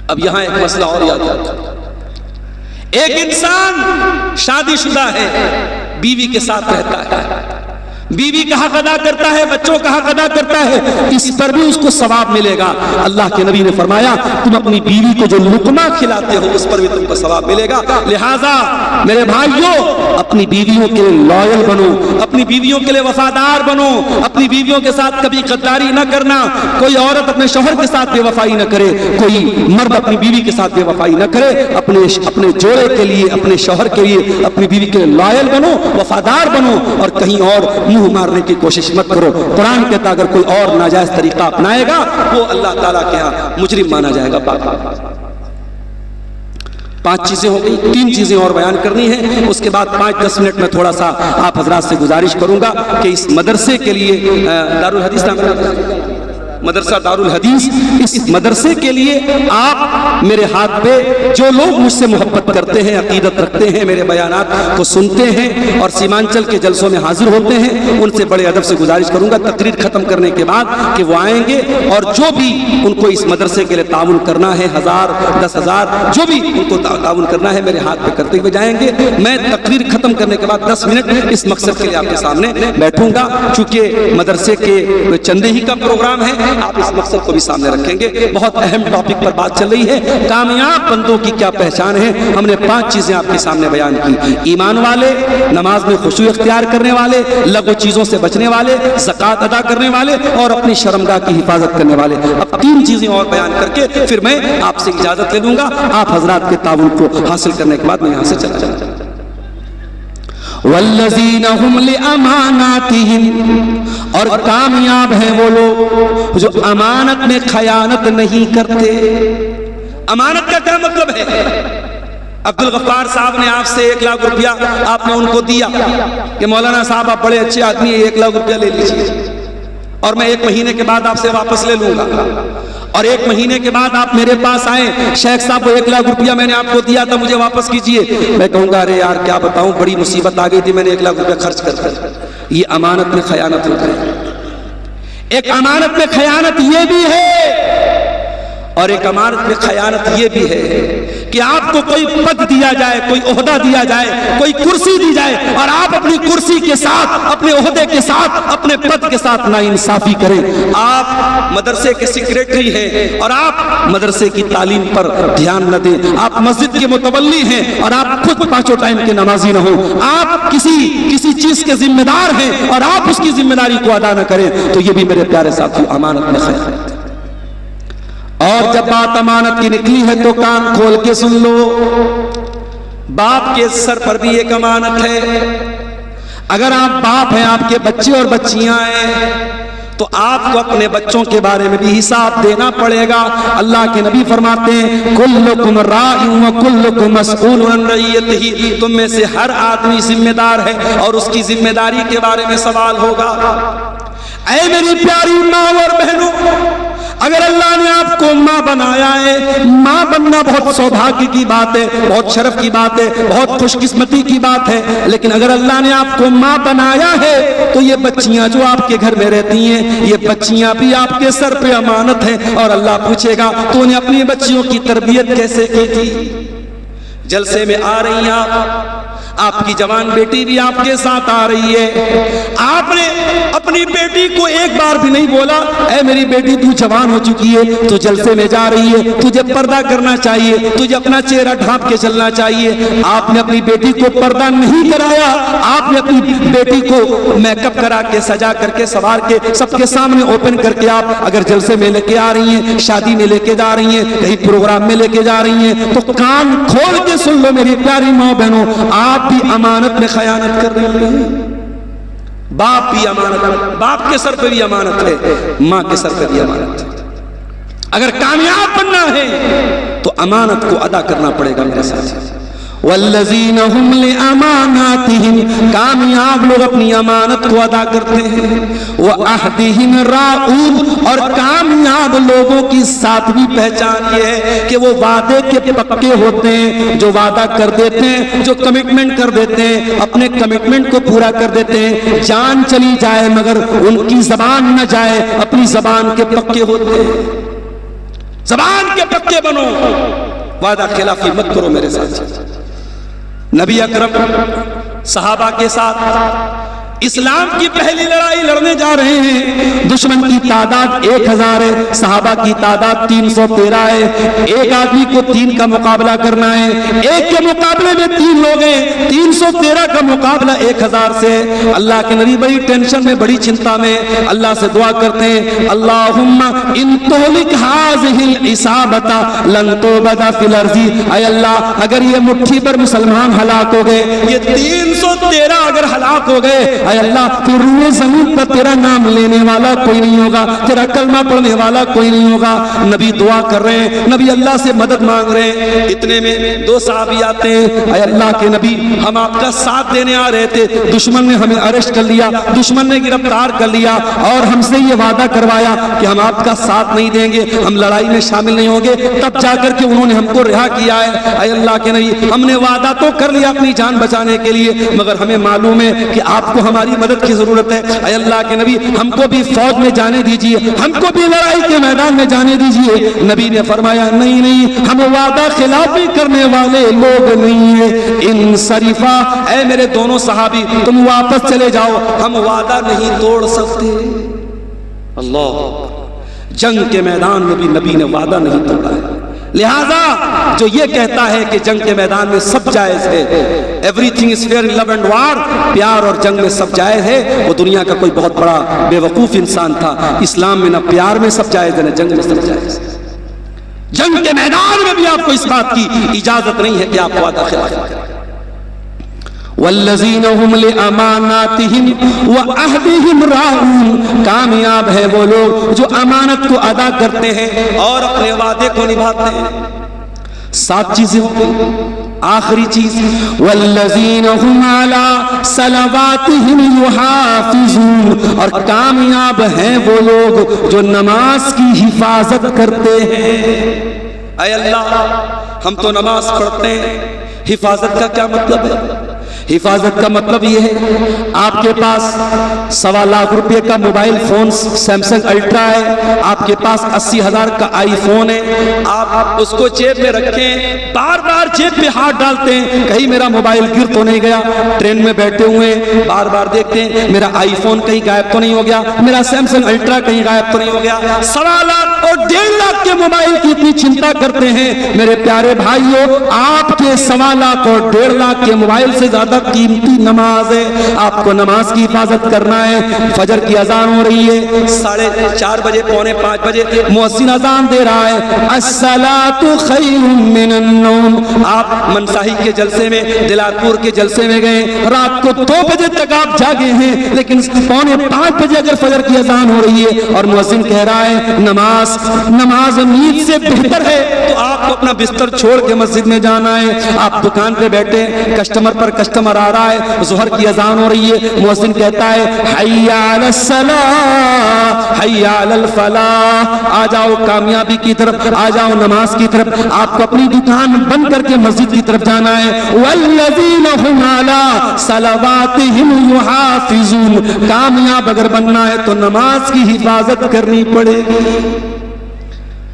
اب یہاں ایک مسئلہ اور یاد آتا ہے، ایک انسان شادی شدہ ہے، بیوی کے ساتھ رہتا ہے، بیوی کا حق ادا کرتا ہے، بچوں کا حق ادا کرتا ہے، اس پر بھی اس کو ثواب ملے گا۔ اللہ کے نبی نے فرمایا تم اپنی بیوی کو جو لقمہ کھلاتے ہو اس پر بھی تم کو ثواب ملے گا۔ لہٰذا میرے بھائیوں، اپنی بیویوں کے لیے لائل بنو، اپنی بیویوں کے لیے وفادار بنو، اپنی بیویوں کے ساتھ کبھی غداری نہ کرنا۔ کوئی عورت اپنے شوہر کے ساتھ بے وفائی نہ کرے، کوئی مرد اپنی بیوی کے ساتھ بے وفائی نہ کرے۔ اپنے جوڑے کے لیے، اپنے شوہر کے لیے، اپنی بیوی کے لیے لائل بنو، وفادار بنو، اور کہیں اور منہ مارنے کی کوشش مت کرو۔ قرآن کہتا اگر کوئی اور ناجائز طریقہ اپنائے گا وہ اللہ تعالیٰ کے ہاں مجرم مانا جائے گا۔ 5 چیزیں ہو گئی، 3 چیزیں اور بیان کرنی ہیں، اس کے بعد 5-10 منٹ میں تھوڑا سا آپ حضرات سے گزارش کروں گا کہ اس مدرسے کے لیے دارالحدیث مدرسہ دارالحدیث، اس مدرسے کے لیے آپ میرے ہاتھ پہ جو لوگ مجھ سے محبت کرتے ہیں، عقیدت رکھتے ہیں، میرے بیانات کو سنتے ہیں اور سیمانچل کے جلسوں میں حاضر ہوتے ہیں، ان سے بڑے ادب سے گزارش کروں گا تقریر ختم کرنے کے بعد کہ وہ آئیں گے اور جو بھی ان کو اس مدرسے کے لیے تعاون کرنا ہے، 1000 10,000 جو بھی ان کو تعاون کرنا ہے میرے ہاتھ پہ کرتے ہوئے جائیں گے۔ میں تقریر ختم کرنے کے بعد 10 منٹ اس مقصد کے لیے آپ کے سامنے بیٹھوں گا، چونکہ مدرسے کے چندے ہی کا پروگرام ہے، آپ اس مقصد کو بھی سامنے رکھیں گے۔ بہت اہم ٹاپک پر بات چل رہی ہے، کامیاب بندوں کی کیا پہچان ہے۔ ہم نے 5 چیزیں آپ کے سامنے بیان کی، ایمان والے، نماز میں خشوع اختیار کرنے والے، لغو چیزوں سے بچنے والے، زکوٰۃ ادا کرنے والے اور اپنی شرمگاہ کی حفاظت کرنے والے۔ اب 3 چیزیں اور بیان کر کے پھر میں آپ سے اجازت لے لوں گا، آپ حضرات کے تعاون کو حاصل کرنے کے بعد میں یہاں سے چلا جاؤں گا۔ والذین هم لاماناتہم، اور کامیاب ہیں وہ لوگ جو امانت میں خیانت نہیں کرتے۔ امانت کا کیا مطلب ہے؟ عبدالغفار صاحب نے آپ سے 1 لاکھ روپیہ آپ نے ان کو دیا کہ مولانا صاحب آپ بڑے اچھے آدمی ہیں، 1 لاکھ روپیہ لے لیجیے اور میں 1 مہینے کے بعد آپ سے واپس لے لوں گا۔ اور 1 مہینے کے بعد آپ میرے پاس آئیں، شیخ صاحب وہ 1 لاکھ روپیہ میں نے آپ کو دیا تھا، مجھے واپس کیجئے۔ میں کہوں گا ارے یار کیا بتاؤں، بڑی مصیبت آ گئی تھی، میں نے 1 لاکھ روپیہ خرچ کر دیا۔ یہ امانت میں خیانت ہوتی ہے۔ ایک امانت میں خیانت یہ بھی ہے اور ایک امانت میں خیانت یہ بھی ہے کہ آپ کو کوئی پد دیا جائے، کوئی عہدہ دیا جائے، کوئی کرسی دی جائے اور آپ اپنی کرسی کے ساتھ، اپنے عہدے کے ساتھ، اپنے پد کے ساتھ ناانصافی کریں۔ آپ مدرسے کے سیکریٹری ہیں اور آپ مدرسے کی تعلیم پر دھیان نہ دیں، آپ مسجد کے متولی ہیں اور آپ خود 5 ٹائم کے نمازی نہ ہوں، آپ کسی چیز کے ذمہ دار ہیں اور آپ اس کی ذمہ داری کو ادا نہ کریں، تو یہ بھی میرے پیارے ساتھی امانت میں خیانت ہے۔ اور جب بات امانت کی نکلی ہے تو کان کھول کے سن لو، باپ کے سر پر بھی ایک امانت ہے۔ اگر آپ باپ ہیں، آپ کے بچے اور بچیاں ہیں، تو آپ کو اپنے بچوں کے بارے میں بھی حساب دینا پڑے گا۔ اللہ کے نبی فرماتے ہیں کلکم راع و کلکم مسئول عن رعیتہ، تم میں سے ہر آدمی ذمہ دار ہے اور اس کی ذمہ داری کے بارے میں سوال ہوگا۔ اے میری پیاری ماں اور بہنوں، اگر اللہ نے آپ کو ماں بنایا ہے، ماں بننا بہت سوبھاگیہ کی بات ہے، بہت شرف کی بات ہے، بہت خوش قسمتی کی بات ہے، لیکن اگر اللہ نے آپ کو ماں بنایا ہے تو یہ بچیاں جو آپ کے گھر میں رہتی ہیں، یہ بچیاں بھی آپ کے سر پہ امانت ہیں اور اللہ پوچھے گا تو انہیں اپنی بچیوں کی تربیت کیسے کی تھی۔ جلسے میں آ رہی ہیں آپ کی جوان بیٹی بھی آپ کے ساتھ آ رہی ہے، آپ نے اپنی بیٹی کو ایک بار بھی نہیں بولا اے میری بیٹی تو جوان ہو چکی ہے، تو جلسے میں جا رہی ہے، تجھے پردہ کرنا چاہیے، تجھے اپنا چہرہ ڈھانپ کے چلنا چاہیے۔ آپ نے اپنی بیٹی کو پردہ نہیں کرایا، آپ نے اپنی بیٹی کو میک اپ کرا کے، سجا کر کے، سوار کے، سب کے سامنے اوپن کر کے آپ اگر جلسے میں لے کے آ رہی ہیں، شادی میں لے کے جا رہی ہیں، کہیں پروگرام میں لے کے جا رہی ہیں، تو کان کھول کے سن لو میری پیاری ماں بہنوں، آپ بھی امانت میں خیانت کر رہی ہیں۔ باپ بھی امانت، باپ کے سر پہ بھی امانت ہے، ماں کے سر پہ بھی امانت ہے۔ اگر کامیاب بننا ہے تو امانت کو ادا کرنا پڑے گا میرے ساتھ۔ والذین هم لاماناتہم، کامیاب لوگ اپنی امانت کو ادا کرتے ہیں۔ وعہدہم راعون، اور کامیاب لوگوں کی ساتویں پہچان یہ ہے کہ وہ وعدے کے پکے ہوتے ہیں، جو وعدہ کر دیتے ہیں، جو کمٹمنٹ کر دیتے ہیں، اپنے کمٹمنٹ کو پورا کر دیتے ہیں، جان چلی جائے مگر ان کی زبان نہ جائے، اپنی زبان کے پکے ہوتے ہیں۔ زبان کے پکے بنو، وعدہ خلافی مت کرو میرے ساتھ۔ نبی اکرم صحابہ کے ساتھ اسلام کی پہلی لڑائی لڑنے جا رہے ہیں، دشمن کی تعداد 1000 ہے، صحابہ کی تعداد 313 ہے، ایک آدمی کو 3 کا مقابلہ کرنا ہے، ایک کے مقابلے میں 3 لوگ ہیں، 313 کا مقابلہ 1000 سے۔ اللہ کے نبی بڑی ٹینشن میں، بڑی چنتا میں، اللہ سے دعا کرتے ہیں اللہم ان تہلک ھذہ العصابۃ لن تعبد فی الارض، اے اللہ اگر یہ مٹھی پر مسلمان ہلاک ہو گئے، یہ 313 اگر ہلاک ہو گئے، اے اللہ پھر روئے زمین پر تیرا نام لینے والا کوئی نہیں ہوگا، تیرا کلمہ پڑھنے والا کوئی نہیں ہوگا۔ نبی دعا کر رہے ہیں، نبی اللہ سے مدد مانگ رہے ہیں، اتنے میں دو صحابی آتے ہیں، اے اللہ کے نبی ہم آپ کا ساتھ دینے آ رہے تھے، دشمن نے ہمیں اریسٹ کر لیا، دشمن نے گرفتار کر لیا اور ہم سے یہ وعدہ کروایا کہ ہم آپ کا ساتھ نہیں دیں گے، ہم لڑائی میں شامل نہیں ہوں گے، تب جا کر کے انہوں نے ہم کو رہا کیا ہے۔ اے اللہ کے نبی ہم نے وعدہ تو کر لیا اپنی جان بچانے کے لیے، مگر ہمیں معلوم ہے کہ آپ کو ہماری مدد کی ضرورت ہے، اے اللہ کے نبی ہم کو بھی فوج میں جانے دیجیے، ہم کو بھی لڑائی کے میدان میں جانے دیجیے۔ نبی نے فرمایا نہیں نہیں، ہم وعدہ خلافی کرنے والے لوگ نہیں ہیں، انصرفا، اے میرے دونوں صحابی تم واپس چلے جاؤ، ہم وعدہ نہیں توڑ سکتے۔ اللہ، جنگ کے میدان میں بھی نبی نے وعدہ نہیں توڑا ہے۔ لہذا جو یہ کہتا ہے کہ جنگ کے میدان میں سب جائز ہے، everything is fair in love and war، پیار اور جنگ میں سب جائز ہے، وہ دنیا کا کوئی بہت بڑا بے وقوف انسان تھا۔ اسلام میں نہ پیار میں سب جائز ہے نہ جنگ میں سب جائز ہے۔ جنگ کے میدان میں بھی آپ کو اس بات کی اجازت نہیں ہے کہ آپ وعدہ خلاف کریں۔ والذین هم لاماناتهم وعہدهم راعون، کامیاب ہے وہ لوگ جو امانت کو ادا کرتے ہیں اور اپنے وعدے کو نبھاتے ہیں۔ 7 چیزیں ہوں گی، آخری چیز والذین هم علی صلواتهم یحافظون، اور کامیاب ہیں وہ لوگ جو نماز کی حفاظت کرتے ہیں۔ اے اللہ ہم تو نماز پڑھتے ہیں، حفاظت کا کیا مطلب ہے؟ حفاظت کا مطلب یہ ہے آپ کے پاس 1.25 لاکھ روپے کا موبائل فون سیمسنگ الٹرا ہے، آپ کے پاس 80,000 کا آئی فون ہے، آپ اس کو جیب میں رکھیں، بار بار جیب میں ہاتھ ڈالتے ہیں کہیں میرا موبائل گر تو نہیں گیا، ٹرین میں بیٹھے ہوئے ہیں بار بار دیکھتے ہیں میرا آئی فون کہیں غائب تو نہیں ہو گیا، میرا سیمسنگ الٹرا کہیں غائب تو نہیں ہو گیا۔ 1.25 لاکھ اور 1.5 لاکھ کے موبائل کی اتنی چنتا کرتے ہیں۔ میرے پیارے بھائیوں، آپ کے 1.25 لاکھ اور 1.5 لاکھ کے موبائل سے زیادہ قیمتی نماز ہے، آپ کو نماز کی حفاظت کرنا ہے۔ فجر کی اذان ہو رہی ہے، 4:30 بجے 4:45 بجے مؤذن اذان دے رہا ہے، الصلاۃ خیر من النوم۔ آپ منصاحی کے جلسے میں، دلال پور کے جلسے میں گئے، رات کو 2 بجے تک آپ جاگے ہیں، لیکن 4:45 بجے اگر فجر کی اذان ہو رہی ہے اور مؤذن کہہ رہا ہے نماز نیند سے بہتر ہے، تو آپ کو اپنا بستر چھوڑ کے مسجد میں جانا ہے۔ آپ دکان پہ بیٹھے، کسٹمر پر کسٹمر آ رہا ہے، ظہر کی اذان ہو رہی ہے، مؤذن کہتا ہے حی علی الصلاۃ حی علی الفلاح، آ جاؤ کامیابی کی طرف، آ جاؤ نماز کی طرف۔ آپ کو اپنی دکان بند کر کے مسجد کی طرف جانا ہے۔ والذین هم علی صلواتهم یحافظون، کامیاب اگر بننا ہے تو نماز کی حفاظت کرنی پڑے گی،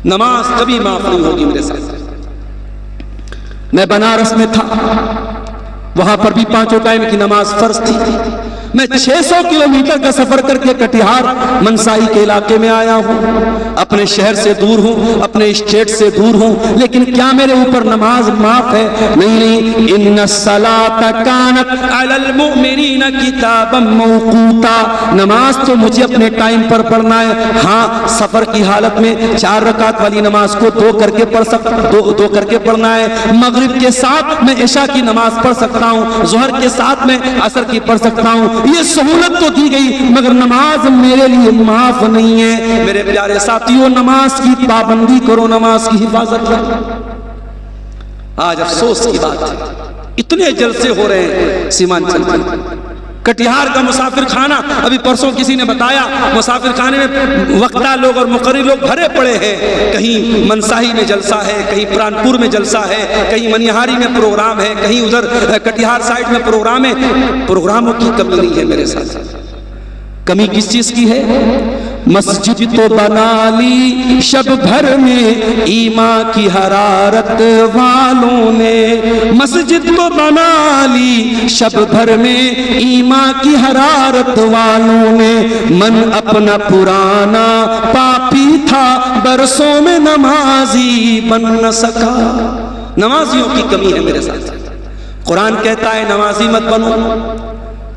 نماز کبھی معاف نہیں ہوگی۔ میرے ساتھ میں بنارس میں تھا، وہاں پر بھی 5 ٹائم کی نماز فرض تھی۔ میں 600 کلومیٹر کا سفر کر کے کٹیہار منصائی کے علاقے میں آیا ہوں، اپنے شہر سے دور ہوں، اپنے اسٹیٹ سے دور ہوں، لیکن کیا میرے اوپر نماز معاف ہے؟ نہیں۔ ان الصلاۃ کانت علی المؤمنین کتابا موقوتا، نماز تو مجھے اپنے ٹائم پر پڑھنا ہے۔ ہاں، سفر کی حالت میں 4 رکعت والی نماز کو 2 کر کے پڑھنا ہے، مغرب کے ساتھ میں عشاء کی نماز پڑھ سکتا ہوں، ظہر کے ساتھ میں عصر کی پڑھ سکتا ہوں، یہ سہولت تو دی گئی، مگر نماز میرے لیے معاف نہیں ہے۔ میرے پیارے ساتھیوں، نماز کی پابندی کرو، نماز کی حفاظت کرو۔ آج افسوس کی بات ہے، اتنے جلسے ہو رہے ہیں سیمانچل میں، کٹیہار کا مسافر خانہ، ابھی پرسوں کسی نے بتایا مسافر خانے میں وقتہ لوگ اور مقرر لوگ بھرے پڑے ہیں، کہیں منصاہی میں جلسہ ہے، کہیں پرانپور میں جلسہ ہے، کہیں منیہاری میں پروگرام ہے، کہیں ادھر کٹیہار سائٹ میں پروگرام ہے۔ پروگراموں کی کمی نہیں ہے میرے ساتھ، کمی کس چیز کی ہے؟ مسجد تو بنا لی شب بھر میں ایمان کی حرارت والوں نے، مسجد تو بنا لی شب بھر میں ایمان کی حرارت والوں نے، من اپنا پرانا پاپی تھا برسوں میں نمازی بن نہ سکا۔ نمازیوں کی کمی ہے میرے ساتھ۔ قرآن کہتا ہے نمازی مت بنو،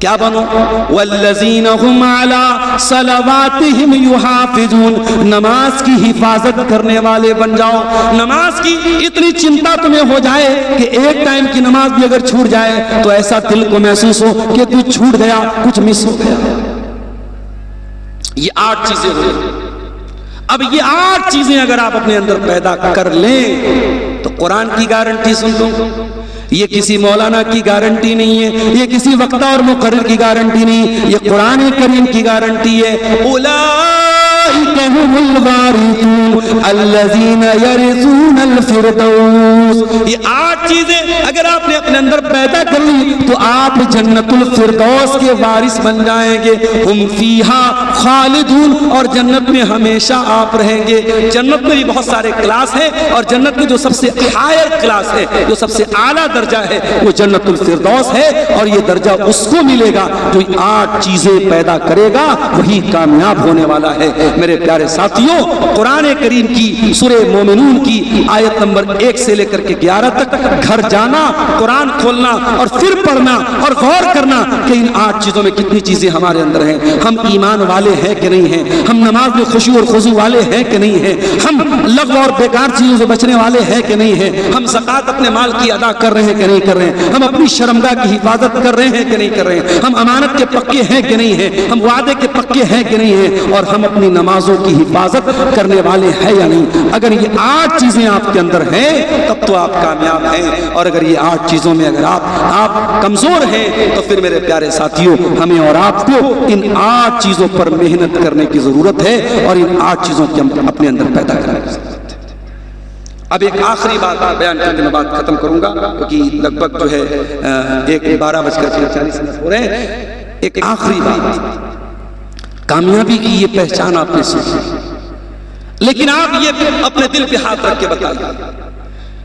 کیا بنو؟ والذین هم علی صلواتہم یحافظون، نماز کی حفاظت کرنے والے بن جاؤ. نماز کی اتنی چنتا تمہیں ہو جائے کہ ایک ٹائم کی نماز بھی اگر چھوٹ جائے تو ایسا دل کو محسوس ہو کہ کچھ چھوٹ گیا، کچھ مس ہو گیا. یہ 8 چیزیں ہوئی. اب یہ 8 چیزیں اگر آپ اپنے اندر پیدا کر لیں تو قرآن کی گارنٹی سن لو، یہ کسی مولانا کی گارنٹی نہیں ہے، یہ کسی وقتہ اور مقرر کی گارنٹی نہیں، یہ قرآن کریم کی گارنٹی ہے. اولئک هم الوارثون الذین یرثون الفردوس. یہ 8 چیزیں اگر آپ نے اپنے اندر پیدا کر لی تو آپ جنت الفردوس کے وارث بن جائیں گے. ہم فیہا خالدون، اور جنت میں ہمیشہ آپ رہیں گے. جنت میں بھی بہت سارے کلاس ہیں، اور جنت میں جو سب سے ہائر کلاس ہے، جو سب سے اعلیٰ درجہ ہے، وہ جنت الفردوس ہے. اور یہ درجہ اس کو ملے گا جو 8 چیزیں پیدا کرے گا، وہی کامیاب ہونے والا ہے. میرے پیارے ساتھیوں، قرآن کریم کی سورہ مومنون کی آیت نمبر 1 سے لے کر کے 11 تک گھر جانا، قرآن کھولنا اور پھر پڑھنا اور غور کرنا کہ ان 8 چیزوں میں کتنی چیزیں ہمارے اندر ہیں. ہم ایمان والے ہیں کہ نہیں ہیں؟ ہم نماز میں خشوع اور خضوع والے ہیں کہ نہیں ہیں؟ ہم لغو اور بیکار چیزوں سے بچنے والے ہیں کہ نہیں ہیں؟ ہم زکوٰۃ اپنے مال کی ادا کر رہے ہیں کہ نہیں کر رہے ہیں؟ ہم اپنی شرمگاہ کی حفاظت کر رہے ہیں کہ نہیں کر رہے ہیں؟ ہم امانت کے پکے ہیں کہ نہیں ہیں؟ ہم وعدے کے پکے ہیں کہ نہیں ہیں؟ اور ہم اپنی نمازوں کی حفاظت کرنے والے ہیں یا نہیں؟ اگر یہ 8 چیزیں آپ کے اندر ہیں تب تو آپ کامیاب ہیں. اور اگر یہ 8 چیزوں میں اگر آپ کمزور ہیں تو پھر میرے پیارے ساتھیوں، ہمیں اور آپ کو ان 8 چیزوں پر محنت کرنے کی ضرورت ہے، اور ان 8 چیزوں کی ہم اپنے اندر پیدا کرنے کی ضرورت ہے. اب ایک آخری بات بیان کرنے کے بعد ختم کروں گا، کیونکہ لگ بھگ جو ہے 12:40 ہو رہے ہیں. ایک آخری بات، کامیابی کی یہ پہچان آپ نے سیکھی، لیکن آپ یہ اپنے دل پہ ہاتھ رکھ کے بتائیے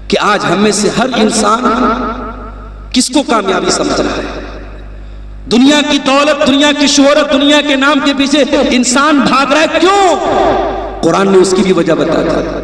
کہ آج ہم میں سے ہر انسان کس کو کامیابی سمجھ رہا ہے؟ دنیا کی دولت، دنیا کی شہرت، دنیا کے نام کے پیچھے انسان بھاگ رہا ہے، کیوں؟ قرآن نے اس کی بھی وجہ بتایا تھا.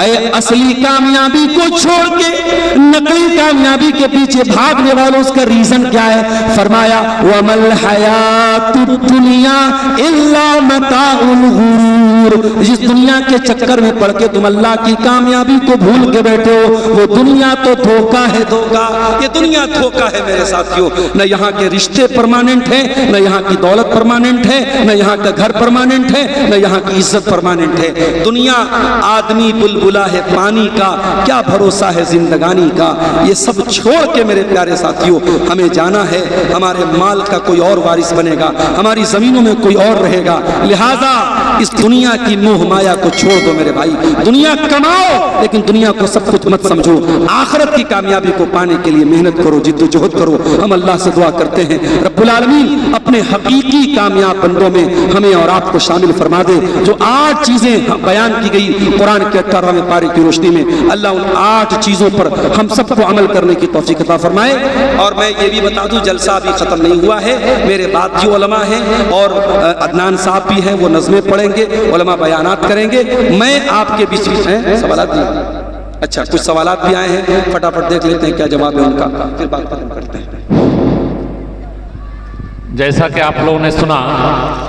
اے اصلی کامیابی کو چھوڑ کے نقلی کامیابی کے پیچھے بھاگنے والوں، اس کا ریزن کیا ہے؟ فرمایا وَمَا الْحَيَاةُ الدُّنْيَا إِلَّا مَتَاعُ الْغُرُورِ. جس دنیا کے چکر میں پڑ کے تم اللہ کی کامیابی کو بھول کے بیٹھے ہو، وہ دنیا تو دھوکہ ہے. دھوکہ، یہ دنیا دھوکہ ہے میرے ساتھیوں. نہ یہاں کے رشتے پرماننٹ ہیں، نہ یہاں کی دولت پرماننٹ ہے، نہ یہاں کا گھر پرماننٹ ہے، نہ یہاں کی عزت پرماننٹ ہے. دنیا آدمی بلبلا ہے پانی کا، کیا بھروسہ ہے زندگانی کا. یہ سب چھوڑ کے میرے پیارے ساتھیوں ہمیں جانا ہے. ہمارے مال کا کوئی اور وارث بنے گا، ہماری زمینوں میں کوئی اور رہے گا. لہذا اس دنیا کی موہ مایا کو چھوڑ دو میرے بھائی. دنیا کماؤ لیکن دنیا کو سب کچھ مت سمجھو. آخرت کی کامیابی کو پانے کے لیے محنت کرو، جد و جہد کرو. ہم اللہ سے دعا کرتے ہیں رب العالمین اپنے حقیقی کامیاب بندوں میں ہمیں اور آپ کو شامل فرما دے. جو 8 چیزیں بیان کی گئی قرآن کے 18ویں پارے کی روشنی میں، اللہ ان 8 چیزوں پر ہم سب کو عمل کرنے کی توفیق عطا فرمائے. اور میں یہ بھی بتا دوں، جلسہ ابھی ختم نہیں ہوا ہے. میرے بعد جو علماء ہیں اور عدنان صاحب بھی ہیں، وہ نظمیں پڑھیں گے، علماء بیانات کریں گے. میں آپ کے بیچ میں سوالات دی. اچھا، کچھ سوالات بھی آئے ہیں، فٹافٹ دیکھ لیتے ہیں کیا جواب ہے ان کا، پھر بات ختم کرتے ہیں. جیسا کہ آپ لوگوں نے سنا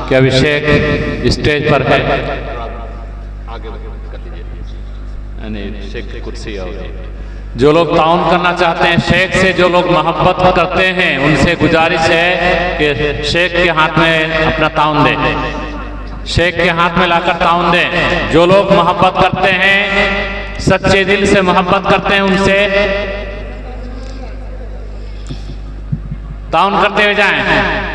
کہ ابھیشیک اسٹیج پر ہے، شیخ کی کرسی ہے. جو لوگ تعاون کرنا چاہتے ہیں شیخ سے، جو لوگ محبت کرتے ہیں، ان سے گزارش ہے کہ شیخ کے ہاتھ میں اپنا تعاون دیں، شیخ کے ہاتھ میں لا کر تعاون دیں. جو لوگ محبت کرتے ہیں، سچے دل سے محبت کرتے ہیں، ان سے تعاون کرتے ہوئے جائیں.